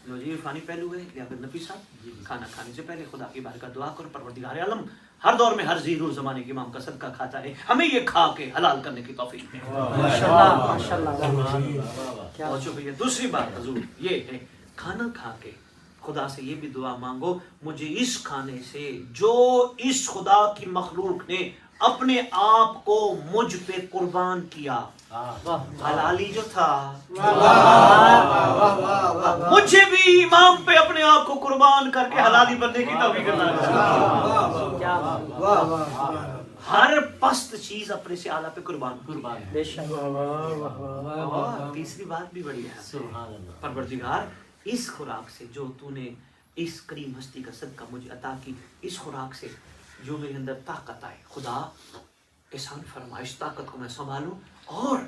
لو جی عرفانی پہلو ہے لیاقت نفی صاحب, کھانا کھانے سے پہلے خدا کی بارگاہ دعا کرو پروردگار عالم ہر دور میں ہر ذی اور زمانے کے امام کا صدقہ کھاتا ہے, ہمیں یہ کھا کے حلال کرنے کی توفیق دے. بہت شکریہ. دوسری بات حضور یہ ہے کھانا کھا کے خدا سے یہ بھی دعا مانگو مجھے اس کھانے سے جو اس خدا کی مخلوق نے اپنے آپ کو مجھ پہ قربان کیا, حلالی جو تھا مجھے بھی امام پہ اپنے آپ کو قربان کر کے حلالی بننے کی توفیق عطا کرے. ہر پست چیز اپنے سے اعلیٰ پہ قربان. تیسری بات بھی بڑی ہے, پروردگار اس خوراک سے جو تو نے اس کریم ہستی کا صدقہ مجھے عطا کی, اس خوراک سے جو میرے اندر طاقت آئے, خدا احسان فرما اس طاقت کو میں سنبھالوں اور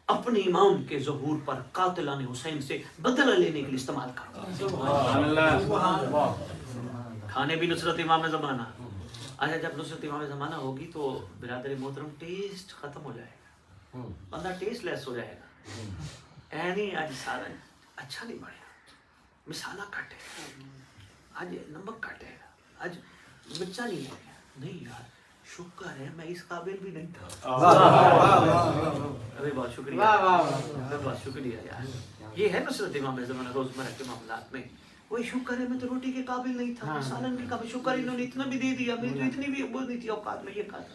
اپنے امام کے ظہور پر قاتلان حسین سے بدلہ لینے کے لیے استعمال کروں. کھانے بھی نصرت امام زمانہ. اچھا جب نصرت امام زمانہ ہوگی تو برادر محترم ٹیسٹ ختم ہو جائے گا, بندہ ٹیسٹ لیس ہو جائے گا. اینی آج سارا اچھا نہیں بڑھے گا, مسالہ کٹ ہے, آج نمک کٹ ہے, آج مرچا نہیں ہے. نہیں یار شکر ہے میں اس قابل بھی نہیں تھا. ارے بہت شکریہ, بہت شکریہ یار. یہ ہے نصرت امام زمانہ روزمرہ کے معاملات میں. وہی شکر ہے میں تو روٹی کے قابل نہیں تھا, سالن کے قابل, شکر انہوں نے اتنا بھی دے دیا, میں تو اتنی بھی وہ نہیں تھی اوقات میں یہ کھاتا.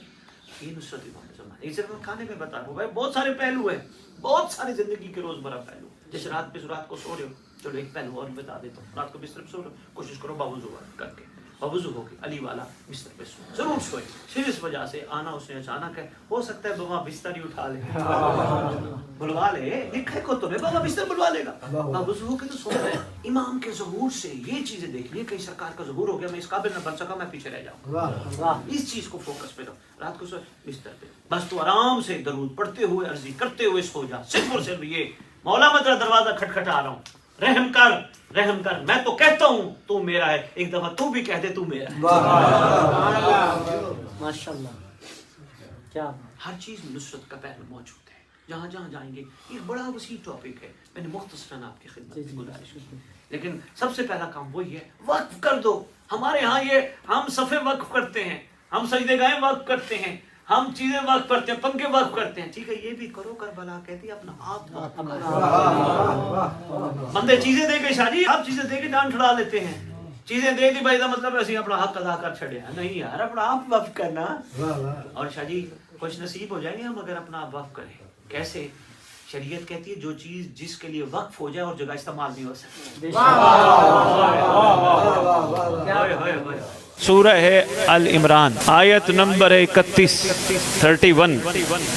یہ نصرت امام زمانہ. یہ صرف کھانے میں بتا رہا ہوں بھائی, بہت سارے پہلو ہیں, بہت ساری زندگی کے روزمرہ پہلو. جیسے رات کو سو رہے ہو, چلو ایک پہلو اور بتا دیتا ہوں. رات کو بستر پہ سو رہے ہو, کوشش کرو باوضو کر کے, باوضو ہو کے علی والا بستر پہ سو, ضرور سوئے. پھر اس وجہ سے آنا اس نے اچانک ہے, ہو سکتا ہے بابا بستر ہی اٹھا لے, بلوا لے, لکھے کو تو بابا بستر بلوا لے گا, باوضو ہو کے تو سو رہے ہیں. امام کے ظہور سے یہ چیزیں دیکھنی ہے, کہیں سرکار کا ظہور ہو گیا میں اس قابل نہ بن سکا, میں پیچھے رہ جاؤں. اس چیز کو فوکس پہ رہو. رات کو سو بستر پہ بس تو آرام سے درود پڑھتے ہوئے عرضی کرتے ہوئے سو جا. صرف اور صرف یہ مولا میں تیرا دروازہ کھٹکھٹا رہا ہوں, رحم کر, رحم کر. میں تو کہتا ہوں تو میرا ہے, ایک دفعہ تو بھی کہہ دے تو میرا ہے. ماشاءاللہ. کیا ہر چیز میں نصرت کا پہلو موجود ہے. جہاں جہاں جائیں گے یہ بڑا وسیع ٹاپک ہے, میں نے مختصراً آپ کی خدمت میں گزارش کی. لیکن سب سے پہلا کام وہی ہے وقف کر دو. ہمارے ہاں یہ ہم صفے وقف کرتے ہیں, ہم سجدے گاہیں وقف کرتے ہیں, ہم چیزیں وقف کرتے ہیں, پنکھے وقف کرتے ہیں. ٹھیک ہے یہ بھی کرو, کربلا کہتی ہے اپنا آپ. بندے چیزیں دے کے شادی, آپ چیزیں دے کے جان چھڑا لیتے ہیں. چیزیں دے دی بھائی, مطلب ایسے اپنا حق ادا کر چھڑے. نہیں یار, اپنا آپ وقف کرنا. اور شاہ جی خوش نصیب ہو جائیں گے ہم اگر اپنا آپ وقف کریں. کیسے؟ شریعت کہتی ہے جو چیز جس کے لیے وقف ہو جائے اور جگہ استعمال نہیں ہو سکتی. سورہ ہے ال-عمران, آیت نمبر 31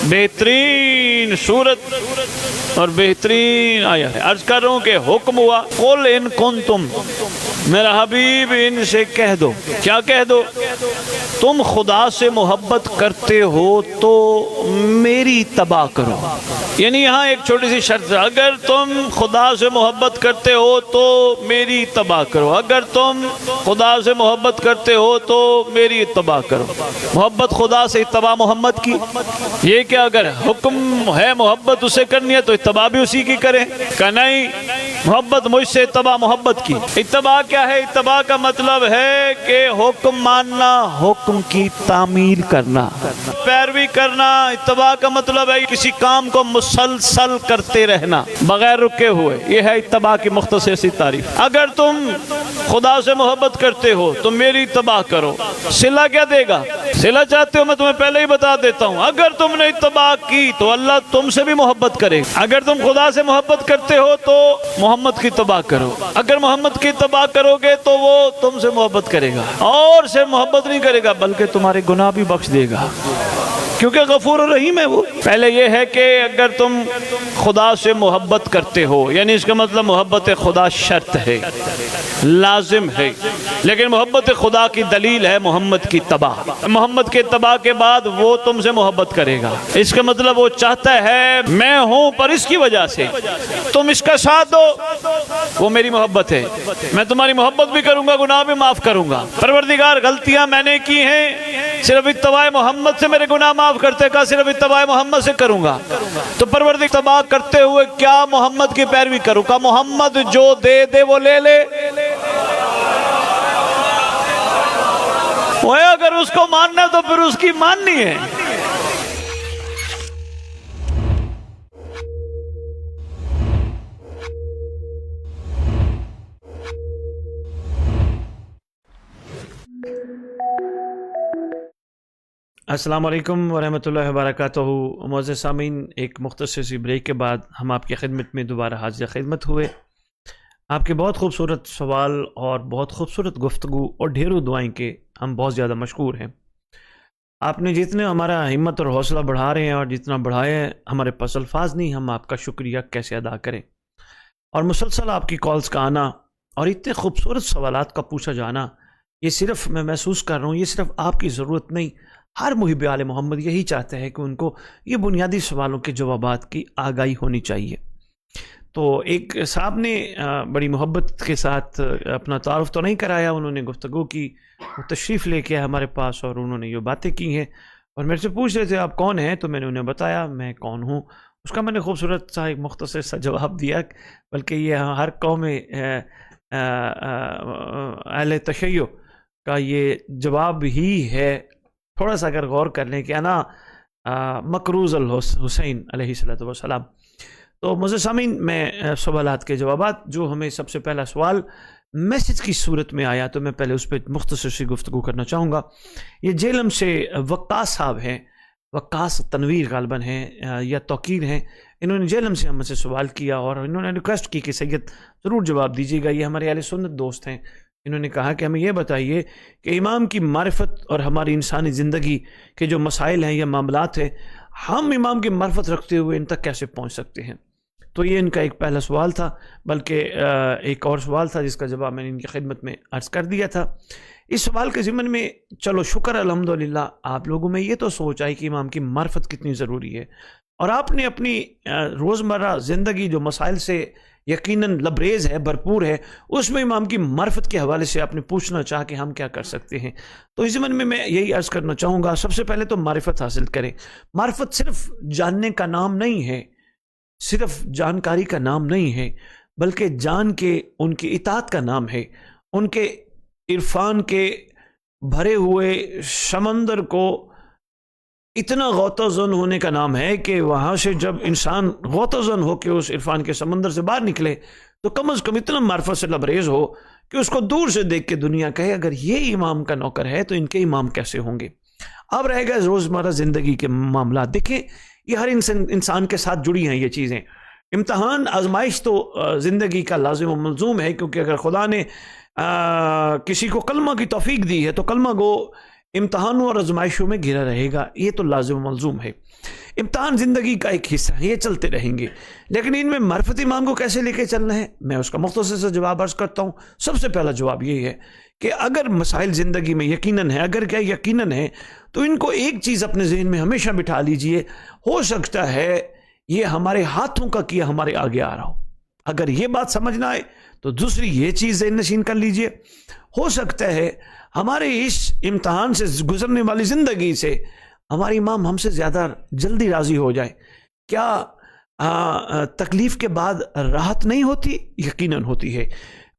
بہترین سورت اور بہترین آیت ہے. عرض کر رہا ہوں کہ حکم ہوا قل ان کنتم, میرا حبیب ان سے کہہ دو. کیا کہہ دو؟ تم خدا سے محبت کرتے ہو تو میری اتباع کرو. یعنی یہاں ایک چھوٹی سی شرط ہے, اگر تم خدا سے محبت کرتے ہو تو میری اتباع کرو. اگر تم خدا سے محبت کرتے ہو تو میری اتباع کرو. محبت خدا سے, اتباع محمد کی. یہ کہ اگر حکم ہے محبت اسے کرنی ہے تو اتباع بھی اسی کی کریں. کہ نہیں محبت مجھ سے، اتباع محبت کی۔ اتباع کیا ہے؟ اتباع کا مطلب ہے کہ حکم ماننا، حکم کی تعمیل کرنا، پیروی کرنا۔ اتباع کا مطلب ہے کسی کام کو مسلسل کرتے رہنا بغیر رکے ہوئے، یہ ہے اتباع کی مختصر سی تعریف۔ اگر تم خدا سے محبت کرتے ہو تو میری اتباع کرو۔ صلہ کیا دے گا؟ صلہ چاہتے ہو میں تمہیں پہلے ہی بتا دیتا ہوں، اگر تم نے اتباع کی تو اللہ تم سے بھی محبت کرے گا۔ اگر تم خدا سے محبت کرتے ہو تو محمد کی اتباع کرو، اگر محمد کی اتباع کرو گے تو وہ تم سے محبت کرے گا، اور صرف محبت نہیں کرے گا بلکہ تمہارے گناہ بھی بخش دے گا، کیونکہ غفور الرحیم ہے وہ۔ پہلے یہ ہے کہ اگر تم خدا سے محبت کرتے ہو، یعنی اس کا مطلب محبت خدا شرط ہے، لازم ہے، لیکن محبت خدا کی دلیل ہے محمد کی اتباع۔ محمد کی اتباع کے بعد وہ تم سے محبت کرے گا، اس کا مطلب وہ چاہتا ہے میں ہوں پر اس کی وجہ سے تم اس کا ساتھ دو، وہ میری محبت ہے، میں تمہاری محبت بھی کروں گا، گناہ بھی معاف کروں گا۔ پروردگار غلطیاں میں نے کی ہیں، صرف اتباع محمد سے میرے گناہ معاف کرتے کا، صرف اتباع محمد سے کروں گا، تو پروردگار اتباع کرتے ہوئے کیا محمد کی پیروی کروں گا؟ محمد جو دے دے وہ لے لے، وہ اگر اس کو ماننا تو پھر اس کی ماننی ہے۔ السلام علیکم ورحمۃ اللہ وبرکاتہ۔ معزز سامعین، ایک مختصر سی بریک کے بعد ہم آپ کی خدمت میں دوبارہ حاضر خدمت ہوئے۔ آپ کے بہت خوبصورت سوال اور بہت خوبصورت گفتگو اور ڈھیروں دعائیں کے ہم بہت زیادہ مشکور ہیں۔ آپ نے جتنے ہمارا ہمت اور حوصلہ بڑھا رہے ہیں اور جتنا بڑھایا ہے، ہمارے پاس الفاظ نہیں، ہم آپ کا شکریہ کیسے ادا کریں۔ اور مسلسل آپ کی کالز کا آنا اور اتنے خوبصورت سوالات کا پوچھا جانا، یہ صرف میں محسوس کر رہا ہوں، یہ صرف آپ کی ضرورت نہیں، ہر محب آل محمد یہی چاہتا ہے کہ ان کو یہ بنیادی سوالوں کے جوابات کی آگاہی ہونی چاہیے۔ تو ایک صاحب نے بڑی محبت کے ساتھ اپنا تعارف تو نہیں کرایا، انہوں نے گفتگو کی، تشریف لے کے ہمارے پاس اور انہوں نے یہ باتیں کی ہیں اور میرے سے پوچھ رہے تھے آپ کون ہیں، تو میں نے انہیں بتایا میں کون ہوں۔ اس کا میں نے خوبصورت سا ایک مختصر سا جواب دیا، بلکہ یہ ہر قوم اہل تشیع کا یہ جواب ہی ہے۔ تھوڑا سا اگر غور کر لیں کہ انا مکروز الحسین علیہ السلام۔ تو معزز سامعین، میں سوالات کے جوابات، جو ہمیں سب سے پہلا سوال میسج کی صورت میں آیا تو میں پہلے اس پہ مختصر سی گفتگو کرنا چاہوں گا۔ یہ جیلم سے وقاص صاحب ہیں، وقاص تنویر غالباً ہیں یا توقیر ہیں، انہوں نے جیلم سے ہم سے سوال کیا اور انہوں نے ریکویسٹ کی کہ سید ضرور جواب دیجیے گا۔ یہ ہمارے اہل سنت دوست ہیں، انہوں نے کہا کہ ہمیں یہ بتائیے کہ امام کی معرفت اور ہماری انسانی زندگی کے جو مسائل ہیں یا معاملات ہیں، ہم امام کی معرفت رکھتے ہوئے ان تک کیسے پہنچ سکتے ہیں؟ تو یہ ان کا ایک پہلا سوال تھا، بلکہ ایک اور سوال تھا جس کا جواب میں نے ان کی خدمت میں عرض کر دیا تھا۔ اس سوال کے ضمن میں چلو شکر الحمدللہ آپ لوگوں میں یہ تو سوچ آئی کہ امام کی معرفت کتنی ضروری ہے، اور آپ نے اپنی روزمرہ زندگی جو مسائل سے یقیناً لبریز ہے، بھرپور ہے، اس میں امام کی معرفت کے حوالے سے آپ نے پوچھنا چاہا کہ ہم کیا کر سکتے ہیں۔ تو اس ضمن میں یہی عرض کرنا چاہوں گا، سب سے پہلے تو معرفت حاصل کریں۔ معرفت صرف جاننے کا نام نہیں ہے، صرف جانکاری کا نام نہیں ہے، بلکہ جان کے ان کی اطاعت کا نام ہے، ان کے عرفان کے بھرے ہوئے سمندر کو اتنا غوطہ زن ہونے کا نام ہے کہ وہاں سے جب انسان غوطہ زن ہو کے اس عرفان کے سمندر سے باہر نکلے تو کم از کم اتنا معرفت سے لبریز ہو کہ اس کو دور سے دیکھ کے دنیا کہے اگر یہ امام کا نوکر ہے تو ان کے امام کیسے ہوں گے۔ اب رہے گا روزمرہ زندگی کے معاملات، دیکھیں یہ ہر انسان کے ساتھ جڑی ہیں یہ چیزیں۔ امتحان آزمائش تو زندگی کا لازم و ملزوم ہے، کیونکہ اگر خدا نے کسی کو کلمہ کی توفیق دی ہے تو کلمہ گو امتحانوں اور آزمائشوں میں گھرا رہے گا، یہ تو لازم و ملزوم ہے۔ امتحان زندگی کا ایک حصہ ہے، یہ چلتے رہیں گے، لیکن ان میں معرفت امام کو کیسے لے کے چلنا ہے، میں اس کا مختصر سے جواب عرض کرتا ہوں۔ سب سے پہلا جواب یہ ہے کہ اگر مسائل زندگی میں یقیناً ہے، اگر کیا یقیناً ہے، تو ان کو ایک چیز اپنے ذہن میں ہمیشہ بٹھا لیجئے، ہو سکتا ہے یہ ہمارے ہاتھوں کا کیا ہمارے آگے آ رہا ہو۔ اگر یہ بات سمجھنا ہے تو دوسری یہ چیز ذہن نشین کر لیجئے، ہو سکتا ہے ہمارے اس امتحان سے گزرنے والی زندگی سے ہمارے امام ہم سے زیادہ جلدی راضی ہو جائے۔ کیا تکلیف کے بعد راحت نہیں ہوتی؟ یقیناً ہوتی ہے.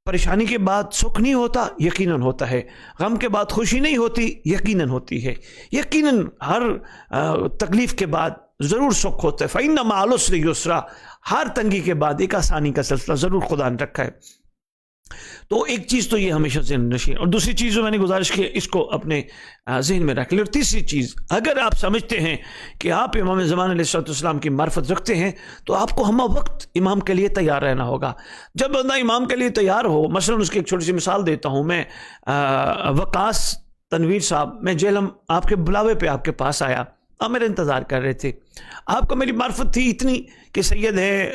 پریشانی کے بعد سکھ نہیں ہوتا؟ یقیناً ہوتا ہے. غم کے بعد خوشی نہیں ہوتی؟ یقیناً ہوتی ہے. یقیناً ہر تکلیف کے بعد ضرور سکھ ہوتا ہے. فَإِنَّ مَعَ الْعُسْرِ يُسْرًا، ہر تنگی کے بعد ایک آسانی کا سلسلہ ضرور خدا نے رکھا ہے. تو ایک چیز تو یہ ہمیشہ ذہن نشین، اور دوسری چیز جو میں نے گزارش کی اس کو اپنے ذہن میں رکھ لیں. اور تیسری چیز، اگر آپ سمجھتے ہیں کہ آپ امام زمان علیہ السلام کی معرفت رکھتے ہیں تو آپ کو ہمہ وقت امام کے لیے تیار رہنا ہوگا. جب بندہ امام کے لیے تیار ہو، مثلا اس کی ایک چھوٹی سی مثال دیتا ہوں میں. وقاص تنویر صاحب، میں جیلم آپ کے بلاوے پہ آپ کے پاس آیا، آپ میرا انتظار کر رہے تھے. آپ کو میری معرفت تھی اتنی کہ سید ہے،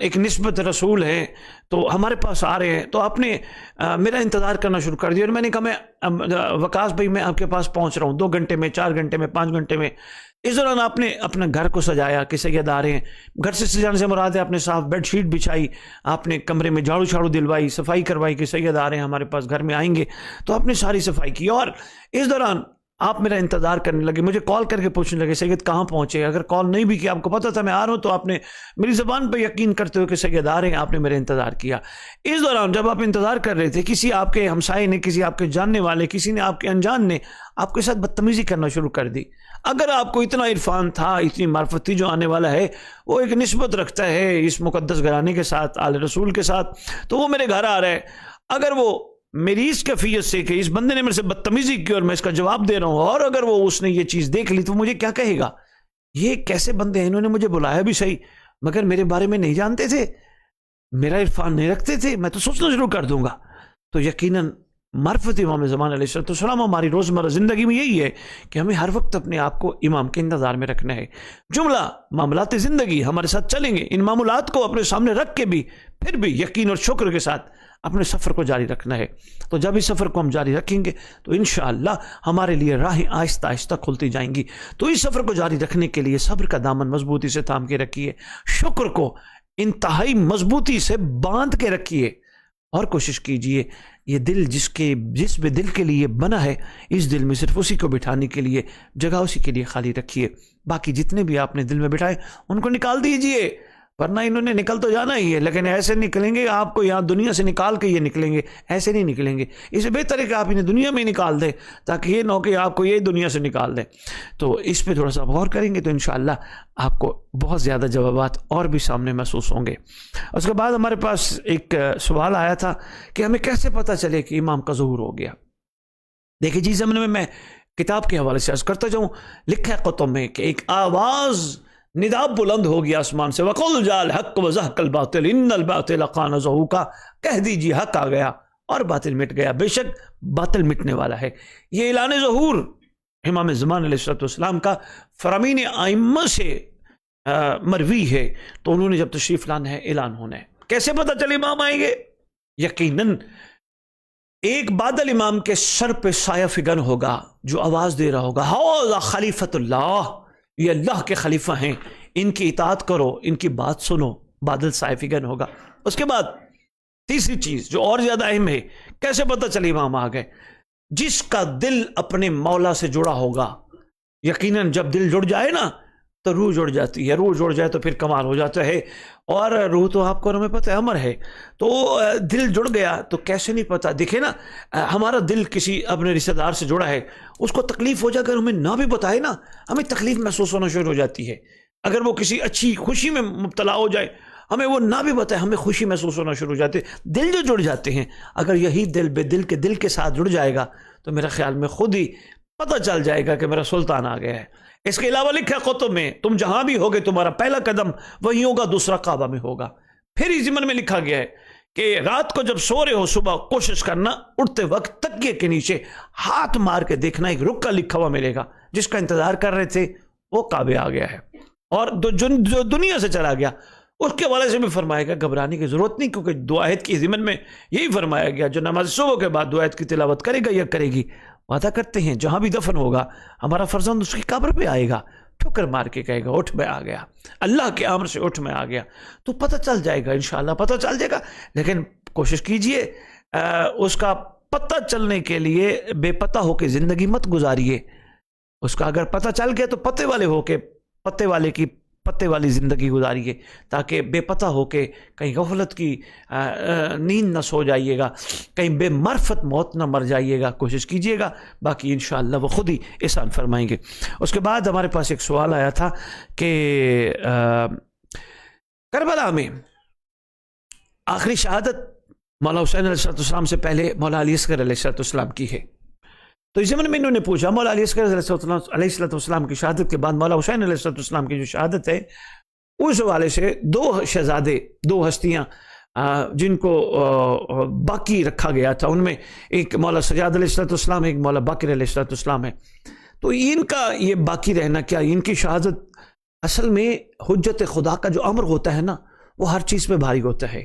ایک نسبت رسول ہے، تو ہمارے پاس آ رہے ہیں، تو آپ نے میرا انتظار کرنا شروع کر دیا. اور میں نے کہا میں وقاص بھائی میں آپ کے پاس پہنچ رہا ہوں 2 گھنٹے میں، 4 گھنٹے میں، 5 گھنٹے میں. اس دوران آپ نے اپنا گھر کو سجایا کہ سید آ رہے ہیں. گھر سے سجانے سے مراد ہے آپ نے صاف بیڈ شیٹ بچھائی، آپ نے کمرے میں جھاڑو چھاڑو دلوائی، صفائی کروائی کہ سید آ رہے ہیں ہمارے پاس، گھر میں آئیں گے. تو آپ نے ساری صفائی کی اور اس دوران آپ میرا انتظار کرنے لگے. مجھے کال کر کے پوچھنے لگے سید کہاں پہنچے. اگر کال نہیں بھی کیا، آپ کو پتا تھا میں آ رہا ہوں، تو آپ نے میری زبان پہ یقین کرتے ہوئے کہ سید آ رہے ہیں، آپ نے میرا انتظار کیا. اس دوران جب آپ انتظار کر رہے تھے، کسی آپ کے ہمسائے نے، کسی آپ کے جاننے والے، کسی نے آپ کے انجان نے آپ کے ساتھ بدتمیزی کرنا شروع کر دی. اگر آپ کو اتنا عرفان تھا، اتنی معرفت تھی، جو آنے والا ہے وہ ایک نسبت رکھتا ہے اس مقدس گھرانے کے ساتھ، آل رسول کے ساتھ، تو وہ میرے گھر آ رہا ہے، اگر وہ میری اس کیفیت سے کہ اس بندے نے میرے سے بدتمیزی کی اور میں اس کا جواب دے رہا ہوں، اور اگر وہ اس نے یہ چیز دیکھ لی تو مجھے کیا کہے گا؟ یہ کیسے بندے ہیں، انہوں نے مجھے بلایا بھی صحیح مگر میرے بارے میں نہیں جانتے تھے، میرا عرفان نہیں رکھتے تھے، میں تو سوچنا شروع کر دوں گا. تو یقیناً معرفت امام زمان علیہ السلام ہماری روزمرہ زندگی میں یہی ہے کہ ہمیں ہر وقت اپنے آپ کو امام کے انتظار میں رکھنا ہے. جملہ معاملات زندگی ہمارے ساتھ چلیں گے، ان معاملات کو اپنے سامنے رکھ کے بھی پھر بھی یقین اور شکر کے ساتھ اپنے سفر کو جاری رکھنا ہے. تو جب اس سفر کو ہم جاری رکھیں گے تو انشاءاللہ ہمارے لیے راہیں آہستہ آہستہ کھلتی جائیں گی. تو اس سفر کو جاری رکھنے کے لیے صبر کا دامن مضبوطی سے تھام کے رکھیے، شکر کو انتہائی مضبوطی سے باندھ کے رکھیے، اور کوشش کیجئے یہ دل جس بھی دل کے لیے بنا ہے، اس دل میں صرف اسی کو بٹھانے کے لیے جگہ اسی کے لیے خالی رکھیے. باقی جتنے بھی آپ نے دل میں بٹھائے ان کو نکال دیجئے، ورنہ انہوں نے نکل تو جانا ہی ہے، لیکن ایسے نکلیں گے آپ کو یہاں دنیا سے نکال کے یہ نکلیں گے، ایسے نہیں نکلیں گے. اس سے بہتر ہے کہ آپ انہیں دنیا میں نکال دیں، تاکہ یہ نہ ہو کہ آپ کو یہ دنیا سے نکال دیں. تو اس پہ تھوڑا سا غور کریں گے تو انشاءاللہ آپ کو بہت زیادہ جوابات اور بھی سامنے محسوس ہوں گے. اس کے بعد ہمارے پاس ایک سوال آیا تھا کہ ہمیں کیسے پتہ چلے کہ امام کا ظہور ہو گیا. دیکھیے جی، زمانے میں کتاب کے حوالے سے عرض کرتا جاؤں، لکھا ہے کتب میں کہ ایک آواز ندا بلند ہو گیا آسمان سے، وَقُلْ جَاءَ الْحَقُّ وَزَهَقَ الْبَاطِلُ إِنَّ الْبَاطِلَ كَانَ زَهُوقًا، کہہ دیجیے حق آ گیا اور باطل مٹ گیا، بے شک باطل مٹنے والا ہے. یہ اعلان ظہور امام زمان علیہ السلام کا فرامین ائمہ سے مروی ہے. تو انہوں نے جب تشریف لانا ہے، اعلان ہونا ہے. کیسے پتہ چلے امام آئیں گے؟ یقیناً ایک بادل امام کے سر پہ سایہ فگن ہوگا جو آواز دے رہا ہوگا، ہؤلاء خلیفۃ اللہ، یہ اللہ کے خلیفہ ہیں، ان کی اطاعت کرو، ان کی بات سنو. بادل سایہ فگن ہوگا. اس کے بعد تیسری چیز جو اور زیادہ اہم ہے، کیسے پتہ چلے امام آ گئے؟ جس کا دل اپنے مولا سے جڑا ہوگا. یقیناً جب دل جڑ جائے نا تو روح جڑ جاتی ہے، روح جڑ جائے تو پھر کمال ہو جاتا ہے. اور روح تو آپ کو ہمیں پتہ ہے امر ہے، تو دل جڑ گیا تو کیسے نہیں پتہ. دیکھیں نا، ہمارا دل کسی اپنے رشتہ دار سے جڑا ہے، اس کو تکلیف ہو جائے، اگر ہمیں نہ بھی بتائے نا، ہمیں تکلیف محسوس ہونا شروع ہو جاتی ہے. اگر وہ کسی اچھی خوشی میں مبتلا ہو جائے، ہمیں وہ نہ بھی بتائے، ہمیں خوشی محسوس ہونا شروع ہو جاتے. دل جو جڑ جاتے ہیں، اگر یہی دل بے دل کے دل کے ساتھ جڑ جائے گا تو میرا خیال میں خود ہی پتہ چل جائے گا کہ میرا سلطان آ گیا ہے. اس کے علاوہ لکھا کتب میں، تم جہاں بھی ہوگے تمہارا پہلا قدم وہی ہوگا، دوسرا کعبہ میں ہوگا. پھر اس ضمن میں لکھا گیا ہے کہ رات کو جب سو رہے ہو، صبح کوشش کرنا اٹھتے وقت تکیے کے نیچے ہاتھ مار کے دیکھنا، ایک رکا لکھا ہوا ملے گا. جس کا انتظار کر رہے تھے وہ کعبے آ گیا ہے، اور جو دنیا سے چلا گیا اس کے حوالے سے بھی فرمایا گیا گھبرانے کی ضرورت نہیں، کیونکہ دعائت کی ضمن میں یہی فرمایا گیا جو نماز صبح کے بعد دعائت کی تلاوت کرے گا یا کرے گی، وعدہ کرتے ہیں جہاں بھی دفن ہوگا ہمارا فرزند اس کی قبر پہ آئے گا، ٹھکر مار کے کہے گا اٹھ میں آ گیا، اللہ کے امر سے اٹھ میں آ گیا. تو پتہ چل جائے گا، انشاءاللہ پتہ چل جائے گا. لیکن کوشش کیجئے اس کا پتہ چلنے کے لیے بے پتہ ہو کے زندگی مت گزاریے. اس کا اگر پتہ چل گیا تو پتے والے ہو کے پتے والے کی پتے والی زندگی گزاریے تاکہ بے پتہ ہو کہ کہیں غفلت کی نیند نہ سو جائیے گا، کہیں بے معرفت موت نہ مر جائیے گا، کوشش کیجیے گا، باقی انشاءاللہ وہ خود ہی احسان فرمائیں گے۔ اس کے بعد ہمارے پاس ایک سوال آیا تھا کہ کربلا میں آخری شہادت مولا حسین علیہ السلام سے پہلے مولا علی اصغر علیہ السلام کی ہے، تو اس زمانے میں انہوں نے پوچھا مولا علی اصغر علیہ السلام کی شہادت کے بعد مولا حسین علیہ السلام کی جو شہادت ہے اس حوالے سے دو شہزادے، دو ہستیاں جن کو باقی رکھا گیا تھا، ان میں ایک مولا سجاد علیہ السلام، ایک مولا باقر علیہ السلام ہے، تو ان کا یہ باقی رہنا کیا، ان کی شہادت اصل میں حجت خدا کا جو امر ہوتا ہے نا وہ ہر چیز پہ بھاری ہوتا ہے۔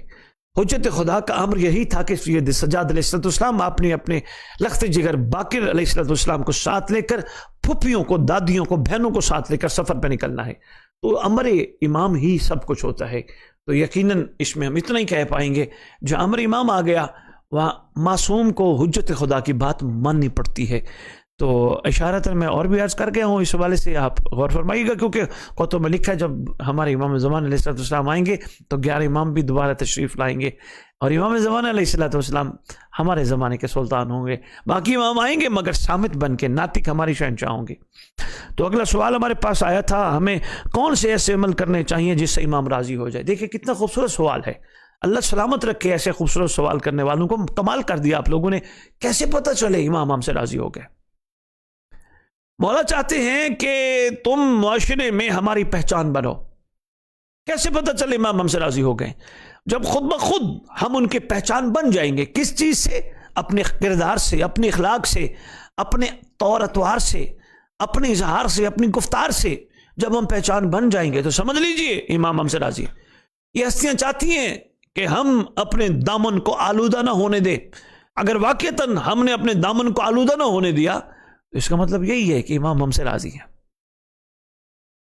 حجت خدا کا امر یہی تھا کہ سید سجاد علیہ السلام آپ نے اپنے لخت جگر باقر علیہ السلام کو ساتھ لے کر پھپھیوں کو، دادیوں کو، بہنوں کو ساتھ لے کر سفر پہ نکلنا ہے، تو امر امام ہی سب کچھ ہوتا ہے، تو یقیناً اس میں ہم اتنا ہی کہہ پائیں گے جو امر امام آ گیا وہاں معصوم کو حجت خدا کی بات ماننی پڑتی ہے۔ تو اشارتاً میں اور بھی عرض کر گیا ہوں، اس حوالے سے آپ غور فرمائیے گا، کیونکہ کتب میں لکھا ہے جب ہمارے امام زمان علیہ السلام آئیں گے تو 11 امام بھی دوبارہ تشریف لائیں گے، اور امام زمان علیہ السلام ہمارے زمانے کے سلطان ہوں گے، باقی امام آئیں گے مگر صامت بن کے، ناطق ہماری شہنشاہ ہوں گے۔ تو اگلا سوال ہمارے پاس آیا تھا، ہمیں کون سے ایسے عمل کرنے چاہیے جس سے امام راضی ہو جائے؟ دیکھیں کتنا خوبصورت سوال ہے، اللہ سلامت رکھے ایسے خوبصورت سوال کرنے والوں کو، کمال کر دیا آپ لوگوں نے، کیسے پتہ چلے امام ہم سے راضی ہو گئے؟ مولا چاہتے ہیں کہ تم معاشرے میں ہماری پہچان بنو، کیسے پتہ چلے امام ہم سے راضی ہو گئے؟ جب خود بخود ہم ان کے پہچان بن جائیں گے، کس چیز سے؟ اپنے کردار سے، اپنے اخلاق سے، اپنے طور اتوار سے، اپنے اظہار سے، اپنی گفتار سے جب ہم پہچان بن جائیں گے تو سمجھ لیجئے امام ہم سے راضی ہیں۔ یہ ہستیاں چاہتی ہیں کہ ہم اپنے دامن کو آلودہ نہ ہونے دیں، اگر واقعتاً ہم نے اپنے دامن کو آلودہ نہ ہونے دیا تو اس کا مطلب یہی ہے کہ امام ہم سے راضی ہیں۔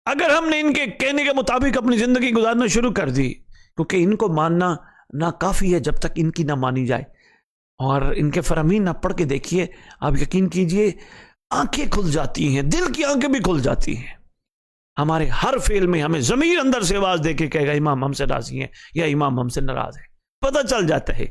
اگر ہم نے ان کے کہنے کے مطابق اپنی زندگی گزارنا شروع کر دی، کیونکہ ان کو ماننا نہ کافی ہے جب تک ان کی نہ مانی جائے، اور ان کے فرامین آپ پڑھ کے دیکھیے، آپ یقین کیجئے آنکھیں کھل جاتی ہیں، دل کی آنکھیں بھی کھل جاتی ہیں، ہمارے ہر فعل میں ہمیں ضمیر اندر سے آواز دے کے کہے گا امام ہم سے راضی ہیں یا امام ہم سے ناراض ہے، پتہ چل جاتا ہے۔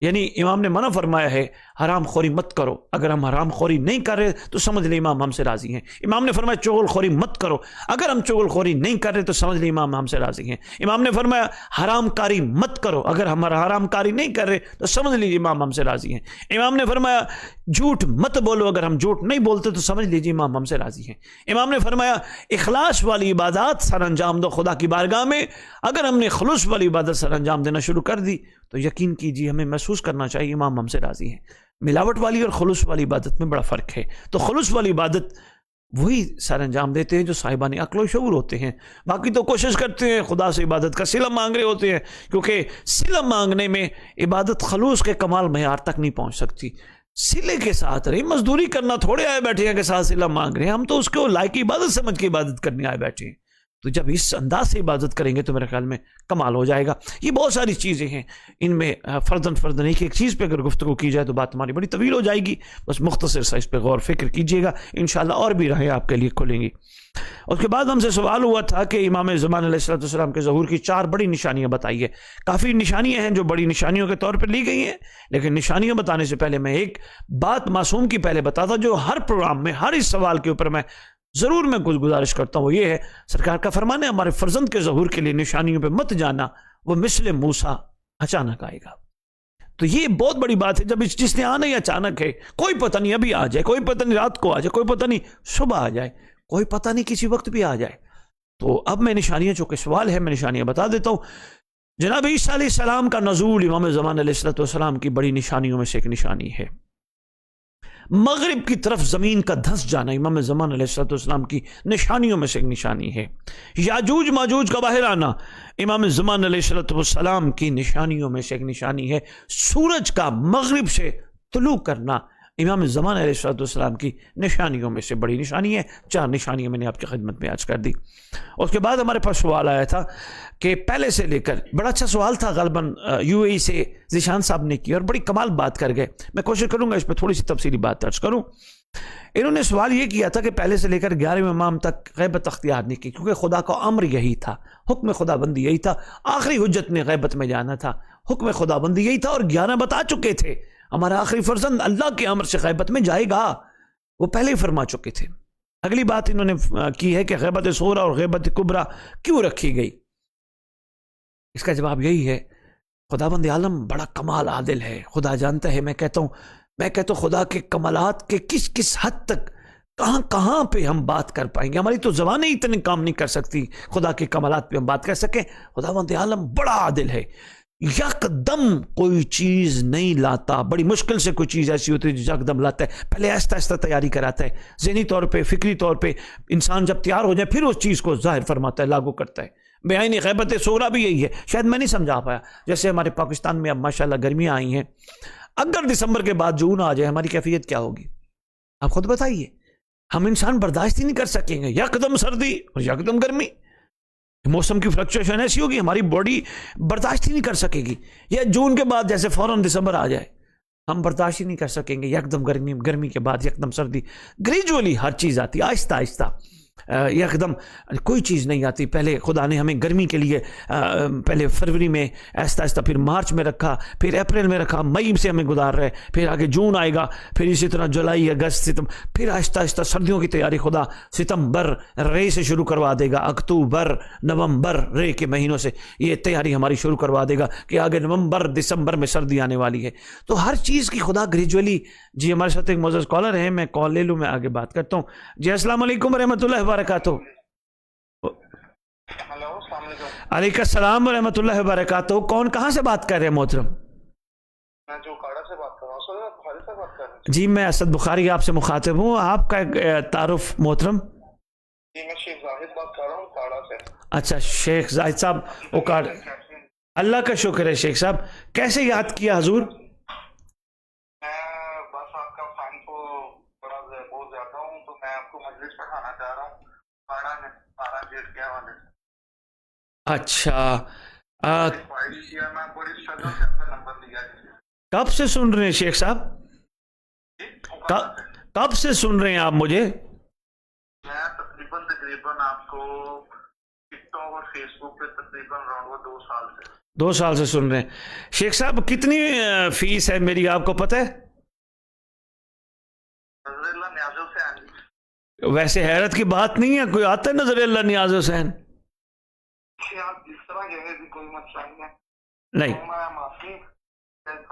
یعنی امام نے منع فرمایا ہے حرام خوری مت کرو، اگر ہم حرام خوری نہیں کر رہے تو سمجھ لیں امام ہم سے راضی ہیں۔ امام نے فرمایا چغل خوری مت کرو، اگر ہم چغل خوری نہیں کر رہے تو سمجھ لیں امام ہم سے راضی ہیں۔ امام نے فرمایا حرام کاری مت کرو، اگر ہم حرام کاری نہیں کر رہے تو سمجھ لیجیے امام ہم سے راضی ہیں۔ امام نے فرمایا جھوٹ مت بولو، اگر ہم جھوٹ نہیں بولتے تو سمجھ لیجیے امام ہم سے راضی ہیں۔ امام نے فرمایا اخلاص والی عبادات سر انجام دو خدا کی بارگاہ میں، اگر ہم نے خلوص والی عبادت سر انجام دینا شروع کر دی تو یقین کیجیے ہمیں محسوس کرنا چاہیے امام ہم سے راضی ہیں۔ ملاوٹ والی اور خلوص والی عبادت میں بڑا فرق ہے، تو خلوص والی عبادت وہی سر انجام دیتے ہیں جو صاحبان عقل و شعور ہوتے ہیں، باقی تو کوشش کرتے ہیں خدا سے عبادت کا صلہ مانگ رہے ہوتے ہیں، کیونکہ صلہ مانگنے میں عبادت خلوص کے کمال معیار تک نہیں پہنچ سکتی۔ صلے کے ساتھ رہی، مزدوری کرنا تھوڑے آئے بیٹھے ہیں کہ ساتھ صلہ مانگ رہے ہیں، ہم تو اس کو لائق عبادت سمجھ کے عبادت کرنے آئے بیٹھے ہیں، تو جب اس انداز سے عبادت کریں گے تو میرے خیال میں کمال ہو جائے گا۔ یہ بہت ساری چیزیں ہیں، ان میں فرداً ایک چیز پہ اگر گفتگو کی جائے تو بات ہماری بڑی طویل ہو جائے گی، بس مختصر سا اس پہ غور فکر کیجیے گا، انشاءاللہ اور بھی راہیں آپ کے لیے کھلیں گی۔ اس کے بعد ہم سے سوال ہوا تھا کہ امام زمان علیہ السلام کے ظہور کی 4 بڑی نشانیاں بتائیے۔ کافی نشانیاں ہیں جو بڑی نشانیوں کے طور پر لی گئی ہیں، لیکن نشانیاں بتانے سے پہلے میں ایک بات معصوم کی پہلے بتاتا جو ہر پروگرام میں ہر اس سوال کے اوپر میں ضرور میں کچھ گزارش کرتا ہوں، وہ یہ ہے سرکار کا فرمان ہے ہمارے فرزند کے ظہور کے لیے نشانیوں پہ مت جانا، وہ مثل موسیٰ اچانک آئے گا۔ تو یہ بہت بڑی بات ہے، جب جس نے آنا ہی اچانک ہے، کوئی پتہ نہیں ابھی آ جائے، کوئی پتہ نہیں رات کو آ جائے، کوئی پتہ نہیں صبح آ جائے، کوئی پتہ نہیں کسی وقت بھی آ جائے۔ تو اب میں نشانیاں، چونکہ سوال ہے میں نشانیاں بتا دیتا ہوں۔ جناب عیسیٰ علیہ السلام کا نزول امام زمان علیہ السلام کی بڑی نشانیوں میں سے ایک نشانی ہے۔ مغرب کی طرف زمین کا دھنس جانا امام زمان علیہ السلام کی نشانیوں میں سے ایک نشانی ہے۔ یاجوج ماجوج کا باہر آنا امام زمان علیہ السلام کی نشانیوں میں سے ایک نشانی ہے۔ سورج کا مغرب سے طلوع کرنا امام زمان علیہ السلام کی نشانیوں میں سے بڑی نشانی ہے۔ 4 نشانیاں میں نے آپ کی خدمت میں عرض کر دی۔ اس کے بعد ہمارے پاس سوال آیا تھا کہ پہلے سے لے کر، بڑا اچھا سوال تھا، غالباً UAE سے ذیشان صاحب نے کی اور بڑی کمال بات کر گئے، میں کوشش کروں گا اس پہ تھوڑی سی تفصیلی بات عرض کروں۔ انہوں نے سوال یہ کیا تھا کہ پہلے سے لے کر 11ویں امام تک غیبت اختیار نہیں کی، کیونکہ خدا کا امر یہی تھا، حکم خدا بندی یہی تھا، آخری حجت نے غیبت میں جانا تھا، حکم خدا بندی یہی تھا، اور 11 بتا چکے تھے ہمارا آخری فرزند اللہ کے امر سے غیبت میں جائے گا، وہ پہلے ہی فرما چکے تھے۔ اگلی بات انہوں نے کی ہے کہ غیبت صغریٰ اور غیبت کبریٰ کیوں رکھی گئی؟ اس کا جواب یہی ہے، خدا بند عالم بڑا کمال عادل ہے، خدا جانتا ہے، میں کہتا ہوں خدا کے کمالات کے کس حد تک کہاں پہ ہم بات کر پائیں گے، ہماری تو زبانیں اتنے کام نہیں کر سکتی خدا کے کمالات پہ ہم بات کر سکیں۔ خدا بند عالم بڑا عادل ہے، یکدم کوئی چیز نہیں لاتا، بڑی مشکل سے کوئی چیز ایسی ہوتی ہے جو یکدم لاتا ہے، پہلے آہستہ آہستہ تیاری کراتا ہے، ذہنی طور پہ، فکری طور پہ انسان جب تیار ہو جائے پھر اس چیز کو ظاہر فرماتا ہے، لاگو کرتا ہے۔ بیانی غیبت صغریٰ بھی یہی ہے، شاید میں نہیں سمجھا پایا۔ جیسے ہمارے پاکستان میں اب ماشاءاللہ گرمیاں آئی ہیں، اگر دسمبر کے بعد جون آ جائے ہماری کیفیت کیا ہوگی؟ آپ خود بتائیے، ہم انسان برداشت ہی نہیں کر سکیں گے، یکدم سردی اور یکدم گرمی، موسم کی فلکچویشن ایسی ہوگی ہماری باڈی برداشت ہی نہیں کر سکے گی۔ یا جون کے بعد جیسے فوراً دسمبر آ جائے ہم برداشت ہی نہیں کر سکیں گے، یکدم گرمی کے بعد یکدم سردی، گریجولی ہر چیز آتی، آہستہ آہستہ، یکدم کوئی چیز نہیں آتی۔ پہلے خدا نے ہمیں گرمی کے لیے پہلے فروری میں، آہستہ آہستہ پھر مارچ میں رکھا، پھر اپریل میں رکھا، مئی سے ہمیں گزار رہے، پھر آگے جون آئے گا، پھر اسی طرح جولائی، اگست، ستمبر، پھر آہستہ آہستہ سردیوں کی تیاری خدا ستمبر رے سے شروع کروا دے گا، اکتوبر نومبر رے کے مہینوں سے یہ تیاری ہماری شروع کروا دے گا کہ آگے نومبر دسمبر میں سردی آنے والی ہے۔ تو ہر چیز کی خدا گریجولی۔ جی ہمارے ساتھ ایک معزز کالر ہیں، میں کال لے لوں، میں آگے بات کرتا ہوں۔ جی السلام علیکم ورحمۃ اللہ وبرکاتہ۔ ہلو، السلام علیکم۔ علیکم السلام ورحمۃ اللہ وبرکاتہ۔ کون کہاں سے بات کر رہے ہیں محترم؟ میں جو کاڑا سے بات کر رہا ہوں، سر بخاری سے بات کر رہا ہوں۔ جی میں اسد بخاری آپ سے مخاطب ہوں، آپ کا تعارف محترم؟ جی میں شیخ زاہد بات کر رہا ہوں کاڑا سے۔ اچھا شیخ زاہد صاحب اوکاڑ، اللہ کا شکر ہے شیخ صاحب، کیسے یاد کیا حضور؟ میں بس آپ کا فین کو بڑا بہت زیادہ ہوں، تو میں آپ کو مجلس پڑھانا چاہ رہا ہوں کاڑا میں، کاڑا گیٹ کے حوالے سے۔ اچھا خواہش کیا، میں بڑی اسٹرگل سے آپ کا نمبر لیا۔ کب سے سن رہے ہیں شیخ صاحب؟ کب سے سن رہے ہیں آپ مجھے؟ میں تقریباً آپ کو ٹک ٹاک اور فیس بک پہ تقریباً راؤنڈ 2 سال سے۔ 2 سال سے سن رہے ہیں شیخ صاحب۔ کتنی فیس ہے میری آپ کو پتہ ہے؟ نظر اللہ نیاز حسین۔ ویسے حیرت کی بات نہیں ہے، کوئی آتا ہے نظر اللہ نیاز حسین؟ آپ جس طرح کہیں بھی کوئی مسئلہ نہیں ہے، نہیں، میں معافی۔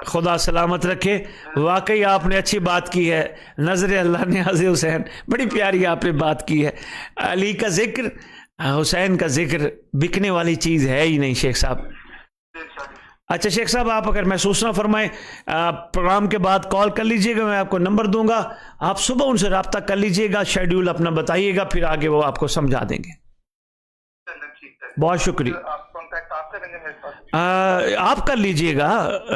خدا سلامت رکھے، واقعی آپ نے اچھی بات کی ہے، نظر اللہ نیاز حسین بڑی پیاری آپ نے بات کی ہے۔ علی کا ذکر، حسین کا ذکر بکنے والی چیز ہے ہی نہیں شیخ صاحب۔ اچھا شیخ صاحب، آپ اگر محسوس نہ فرمائیں پروگرام کے بعد کال کر لیجئے گا، میں آپ کو نمبر دوں گا، آپ صبح ان سے رابطہ کر لیجئے گا، شیڈیول اپنا بتائیے گا، پھر آگے وہ آپ کو سمجھا دیں گے۔ بہت شکریہ۔ آپ کر لیجئے گا،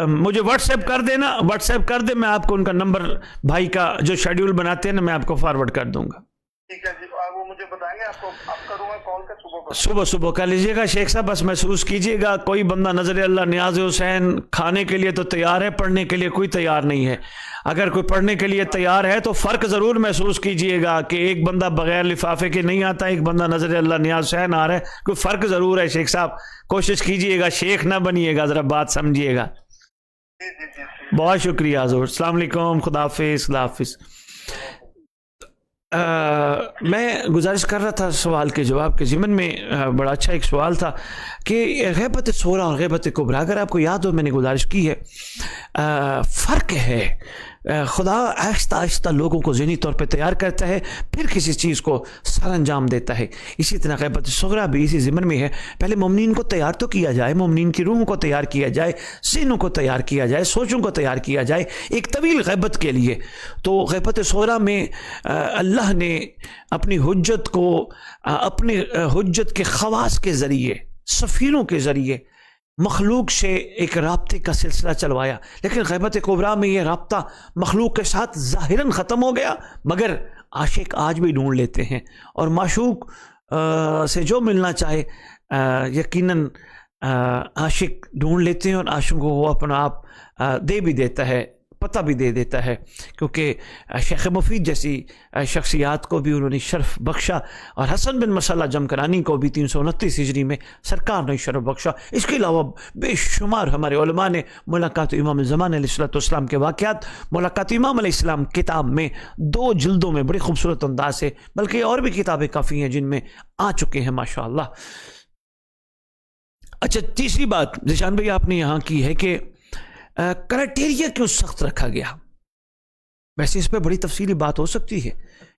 مجھے واٹس ایپ کر دینا، واٹس ایپ کر دیں، میں آپ کو ان کا نمبر بھائی کا جو شیڈیول بناتے ہیں نا میں آپ کو فارورڈ کر دوں گا۔ ٹھیک ہے جی، وہ مجھے بتائیں گے، آپ کو آپ کروں گا کال کا صبح کر لیجئے گا شیخ صاحب۔ بس محسوس کیجئے گا کوئی بندہ نظر اللہ نیاز حسین کھانے کے لیے تو تیار ہے، پڑھنے کے لیے کوئی تیار نہیں ہے۔ اگر کوئی پڑھنے کے لیے تیار ہے تو فرق ضرور محسوس کیجئے گا کہ ایک بندہ بغیر لفافے کے نہیں آتا، ایک بندہ نظر اللہ نیاز حسین آ رہا ہے، کوئی فرق ضرور ہے شیخ صاحب۔ کوشش کیجئے گا، شیخ نہ بنیے گا، ذرا بات سمجھیے گا۔ بہت شکریہ حضور، السلام علیکم، خدا حافظ، خدا حافظ۔ میں گزارش کر رہا تھا سوال کے جواب کے ضمن میں، بڑا اچھا ایک سوال تھا کہ غیبت صغریٰ اور غیبت کبریٰ، اگر آپ کو یاد ہو میں نے گزارش کی ہے، فرق ہے۔ خدا آہستہ آہستہ لوگوں کو ذہنی طور پہ تیار کرتا ہے، پھر کسی چیز کو سر انجام دیتا ہے۔ اسی طرح غیبت صغریٰ بھی اسی ضمن میں ہے، پہلے مومنین کو تیار تو کیا جائے، مومنین کی روحوں کو تیار کیا جائے، ذہنوں کو تیار کیا جائے، سوچوں کو تیار کیا جائے ایک طویل غیبت کے لیے۔ تو غیبت صغریٰ میں اللہ نے اپنی حجت کو، اپنی حجت کے خواص کے ذریعے، سفیروں کے ذریعے مخلوق سے ایک رابطے کا سلسلہ چلوایا، لیکن غیبت کبریٰ میں یہ رابطہ مخلوق کے ساتھ ظاہراً ختم ہو گیا، مگر عاشق آج بھی ڈھونڈ لیتے ہیں، اور معشوق سے جو ملنا چاہے یقیناً عاشق ڈھونڈ لیتے ہیں، اور عاشق کو وہ اپنا آپ دے بھی دیتا ہے۔ پتہ بھی دے دیتا ہے، کیونکہ شیخ مفید جیسی شخصیات کو بھی انہوں نے شرف بخشا، اور حسن بن مسلح جمکرانی کو بھی 329 ہجری میں سرکار نے شرف بخشا۔ اس کے علاوہ بے شمار ہمارے علماء نے ملاقات امام زمان علیہ السلام کے واقعات ملاقات امام علیہ السلام کتاب میں 2 جلدوں میں بڑی خوبصورت انداز سے، بلکہ اور بھی کتابیں کافی ہیں جن میں آ چکے ہیں ماشاءاللہ۔ اچھا، تیسری بات ذیشان بھائی آپ نے یہاں کی ہے کہ کرائٹیریا کیوں سخت رکھا گیا؟ ویسے اس پہ بڑی تفصیلی بات ہو سکتی ہے،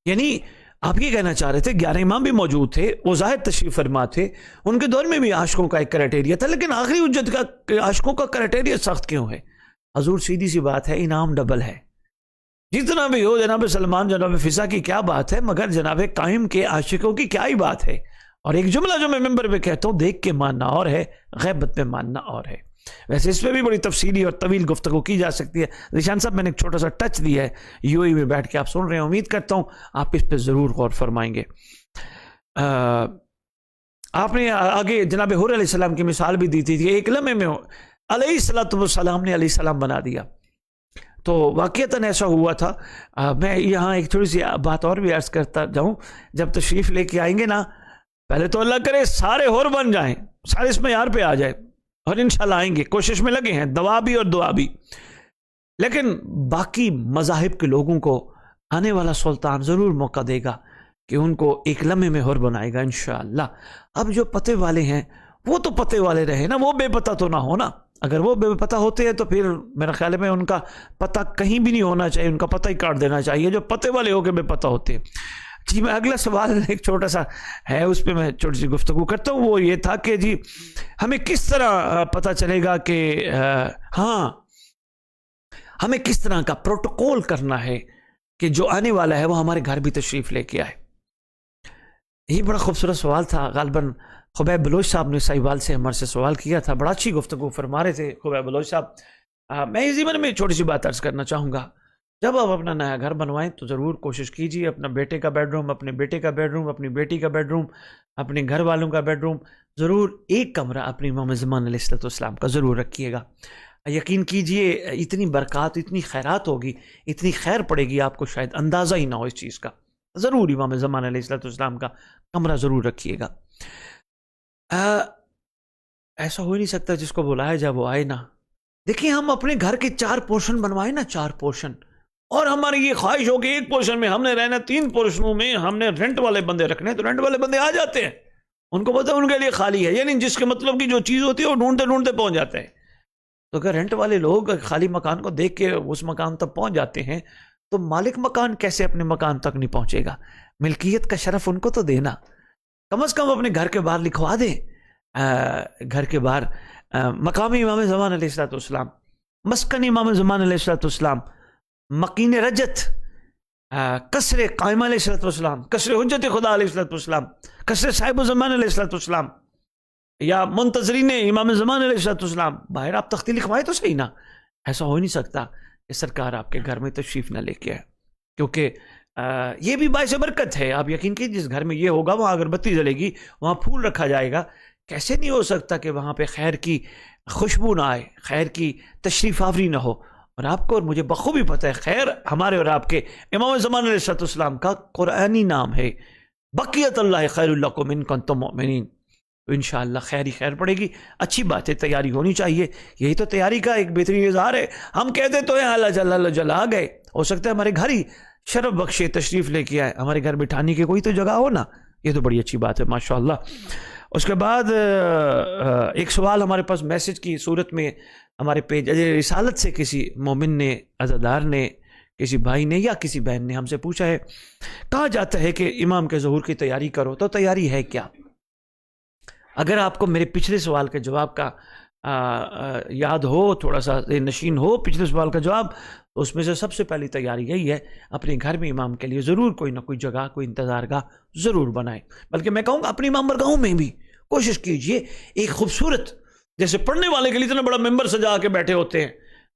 یعنی آپ یہ کہنا چاہ رہے تھے 11 امام بھی موجود تھے، وہ ظاہر تشریف فرما تھے، ان کے دور میں بھی عاشقوں کا ایک کرائٹیریا تھا، لیکن آخری حجت کا عاشقوں کا کرائٹیریا سخت کیوں ہے؟ حضور سیدھی سی بات ہے، انعام ڈبل ہے، جتنا بھی ہو جناب سلمان جناب فضا کی کیا بات ہے، مگر جناب قائم کے عاشقوں کی کیا ہی بات ہے۔ اور ایک جملہ جو میں ممبر پہ کہتا ہوں، دیکھ کے ماننا اور ہے، غیبت پہ ماننا اور ہے۔ ویسے اس پہ بھی بڑی تفصیلی اور طویل گفتگو کی جا سکتی ہے۔ ذیشان صاحب میں نے ایک چھوٹا سا ٹچ دیا ہے، UAE میں بیٹھ کے آپ سن رہے ہیں، امید کرتا ہوں آپ اس پہ ضرور غور فرمائیں گے۔ آپ نے آگے جناب حور علیہ السلام کی مثال بھی دی تھی کہ ایک لمحے میں علیہ السلام نے علیہ السلام بنا دیا، تو واقعتاً ایسا ہوا تھا۔ میں یہاں ایک تھوڑی سی بات اور بھی عرض کرتا جاؤں، جب تشریف لے کے آئیں گے نا، پہلے تو اللہ کرے سارے حور بن جائیں، سارے اس معیار پہ آ جائے، اور انشاءاللہ آئیں گے، کوشش میں لگے ہیں، دوا بھی اور دعا بھی۔ لیکن باقی مذاہب کے لوگوں کو آنے والا سلطان ضرور موقع دے گا کہ ان کو ایک لمحے میں حور بنائے گا انشاءاللہ۔ اب جو پتے والے ہیں وہ تو پتے والے رہے نا، وہ بے پتہ تو نہ ہونا۔ اگر وہ بے پتہ ہوتے ہیں تو پھر میرا خیال میں ان کا پتہ کہیں بھی نہیں ہونا چاہیے، ان کا پتہ ہی کاٹ دینا چاہیے جو پتے والے ہو کے بے پتہ ہوتے ہیں۔ جی میں اگلا سوال ایک چھوٹا سا ہے، اس پہ میں چھوٹی سی گفتگو کرتا ہوں، وہ یہ تھا کہ جی ہمیں کس طرح پتہ چلے گا کہ ہمیں کس طرح کا پروٹوکول کرنا ہے کہ جو آنے والا ہے وہ ہمارے گھر بھی تشریف لے کے آئے؟ یہ بڑا خوبصورت سوال تھا، غالباً خبیب بلوچ صاحب نے سائیوال سے ہمارے سے سوال کیا تھا، بڑا اچھی گفتگو فرما رہے تھے خبیب بلوچ صاحب۔ میں اسی ضمن میں چھوٹی سی بات عرض کرنا چاہوں گا، جب آپ اپنا نیا گھر بنوائیں تو ضرور کوشش کیجیے اپنا بیٹے کا بیڈ روم، اپنے بیٹے کا بیڈ روم، اپنی بیٹی کا بیڈ روم، اپنے گھر والوں کا بیڈ روم، ضرور ایک کمرہ اپنے امام زمان علیہ السلام کا ضرور رکھیے گا۔ یقین کیجئے اتنی برکات، اتنی خیرات ہوگی، اتنی خیر پڑے گی آپ کو شاید اندازہ ہی نہ ہو اس چیز کا۔ ضرور امام زمان علیہ السلام کا کمرہ ضرور رکھیے گا۔ ایسا ہو نہیں سکتا جس کو بلایا جائے وہ آئے نہ۔ دیکھیں ہم اپنے گھر کے 4 پورشن بنوائے نا، 4 پورشن، اور ہماری یہ خواہش ہو کہ ایک پورشن میں ہم نے رہنا، 3 پورشنوں میں ہم نے رینٹ والے بندے رکھنے، تو رینٹ والے بندے آ جاتے ہیں، ان کو پتہ ان کے لیے خالی ہے، یعنی جس کے مطلب کی جو چیز ہوتی ہے وہ ڈھونڈتے ڈھونڈتے پہنچ جاتے ہیں۔ تو اگر رینٹ والے لوگ خالی مکان کو دیکھ کے اس مکان تک پہنچ جاتے ہیں تو مالک مکان کیسے اپنے مکان تک نہیں پہنچے گا؟ ملکیت کا شرف ان کو تو دینا، کم از کم اپنے گھر کے باہر لکھوا دیں، گھر کے باہر مقامی امام زمان علیہ السلام، مسکن امام زمان علیہ السلام، مکین رجت، قصر قائمہ علیہ السلام، قصر حجت خدا علیہ السلام، قصر صاحب زمان علیہ السلام، یا منتظرین امام زمان علیہ السلام، باہر آپ تختی لکھوائے تو صحیح نا۔ ایسا ہو نہیں سکتا کہ سرکار آپ کے گھر میں تشریف نہ لے کے آئے، کیونکہ یہ بھی باعث برکت ہے۔ آپ یقین کیجیے جس گھر میں یہ ہوگا وہاں اگر بتی جلے گی، وہاں پھول رکھا جائے گا، کیسے نہیں ہو سکتا کہ وہاں پہ خیر کی خوشبو نہ آئے، خیر کی تشریف آوری نہ ہو۔ اور آپ کو اور مجھے بخوبی پتہ ہے خیر ہمارے اور آپ کے امام زمان علیہ السلام کا قرآنی نام ہے، بقیت اللہ خیر لکم ان کنتم مؤمنین۔ تو انشاءاللہ خیر ہی خیر پڑے گی۔ اچھی بات ہے، تیاری ہونی چاہیے، یہی تو تیاری کا ایک بہترین اظہار ہے۔ ہم کہتے تو ہیں اللہ جل آ گئے، ہو سکتا ہے ہمارے گھر ہی شرف بخشے، تشریف لے کے آئے، ہمارے گھر بٹھانے کی کوئی تو جگہ ہو نا، یہ تو بڑی اچھی بات ہے ماشاءاللہ۔ اس کے بعد ایک سوال ہمارے پاس میسج کی صورت میں ہمارے پیج رسالت سے کسی مومن نے، عزادار نے، کسی بھائی نے یا کسی بہن نے ہم سے پوچھا ہے، کہا جاتا ہے کہ امام کے ظہور کی تیاری کرو، تو تیاری ہے کیا؟ اگر آپ کو میرے پچھلے سوال کے جواب کا یاد ہو، تھوڑا سا نشین ہو پچھلے سوال کا جواب، تو اس میں سے سب سے پہلی تیاری یہی ہے، اپنے گھر میں امام کے لیے ضرور کوئی نہ کوئی جگہ، کوئی انتظار گاہ ضرور بنائے۔ بلکہ میں کہوں گا اپنی امام برگاہوں میں بھی کوشش کیجئے ایک خوبصورت، جیسے پڑھنے والے کے لیے اتنا بڑا ممبر سجا کے بیٹھے ہوتے ہیں،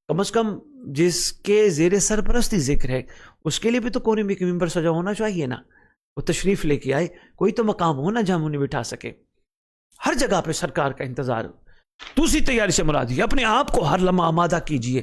کم از کم جس کے زیر سرپرستی ذکر ہے اس کے لیے بھی تو کونے میں ایک ممبر سجا ہونا چاہیے نا، وہ تشریف لے کے آئے، کوئی تو مقام ہونا جہاں انہیں بٹھا سکے۔ ہر جگہ پہ سرکار کا انتظار۔ دوسری تیاری سے مراد یہ، اپنے آپ کو ہر لمحہ آمادہ کیجئے،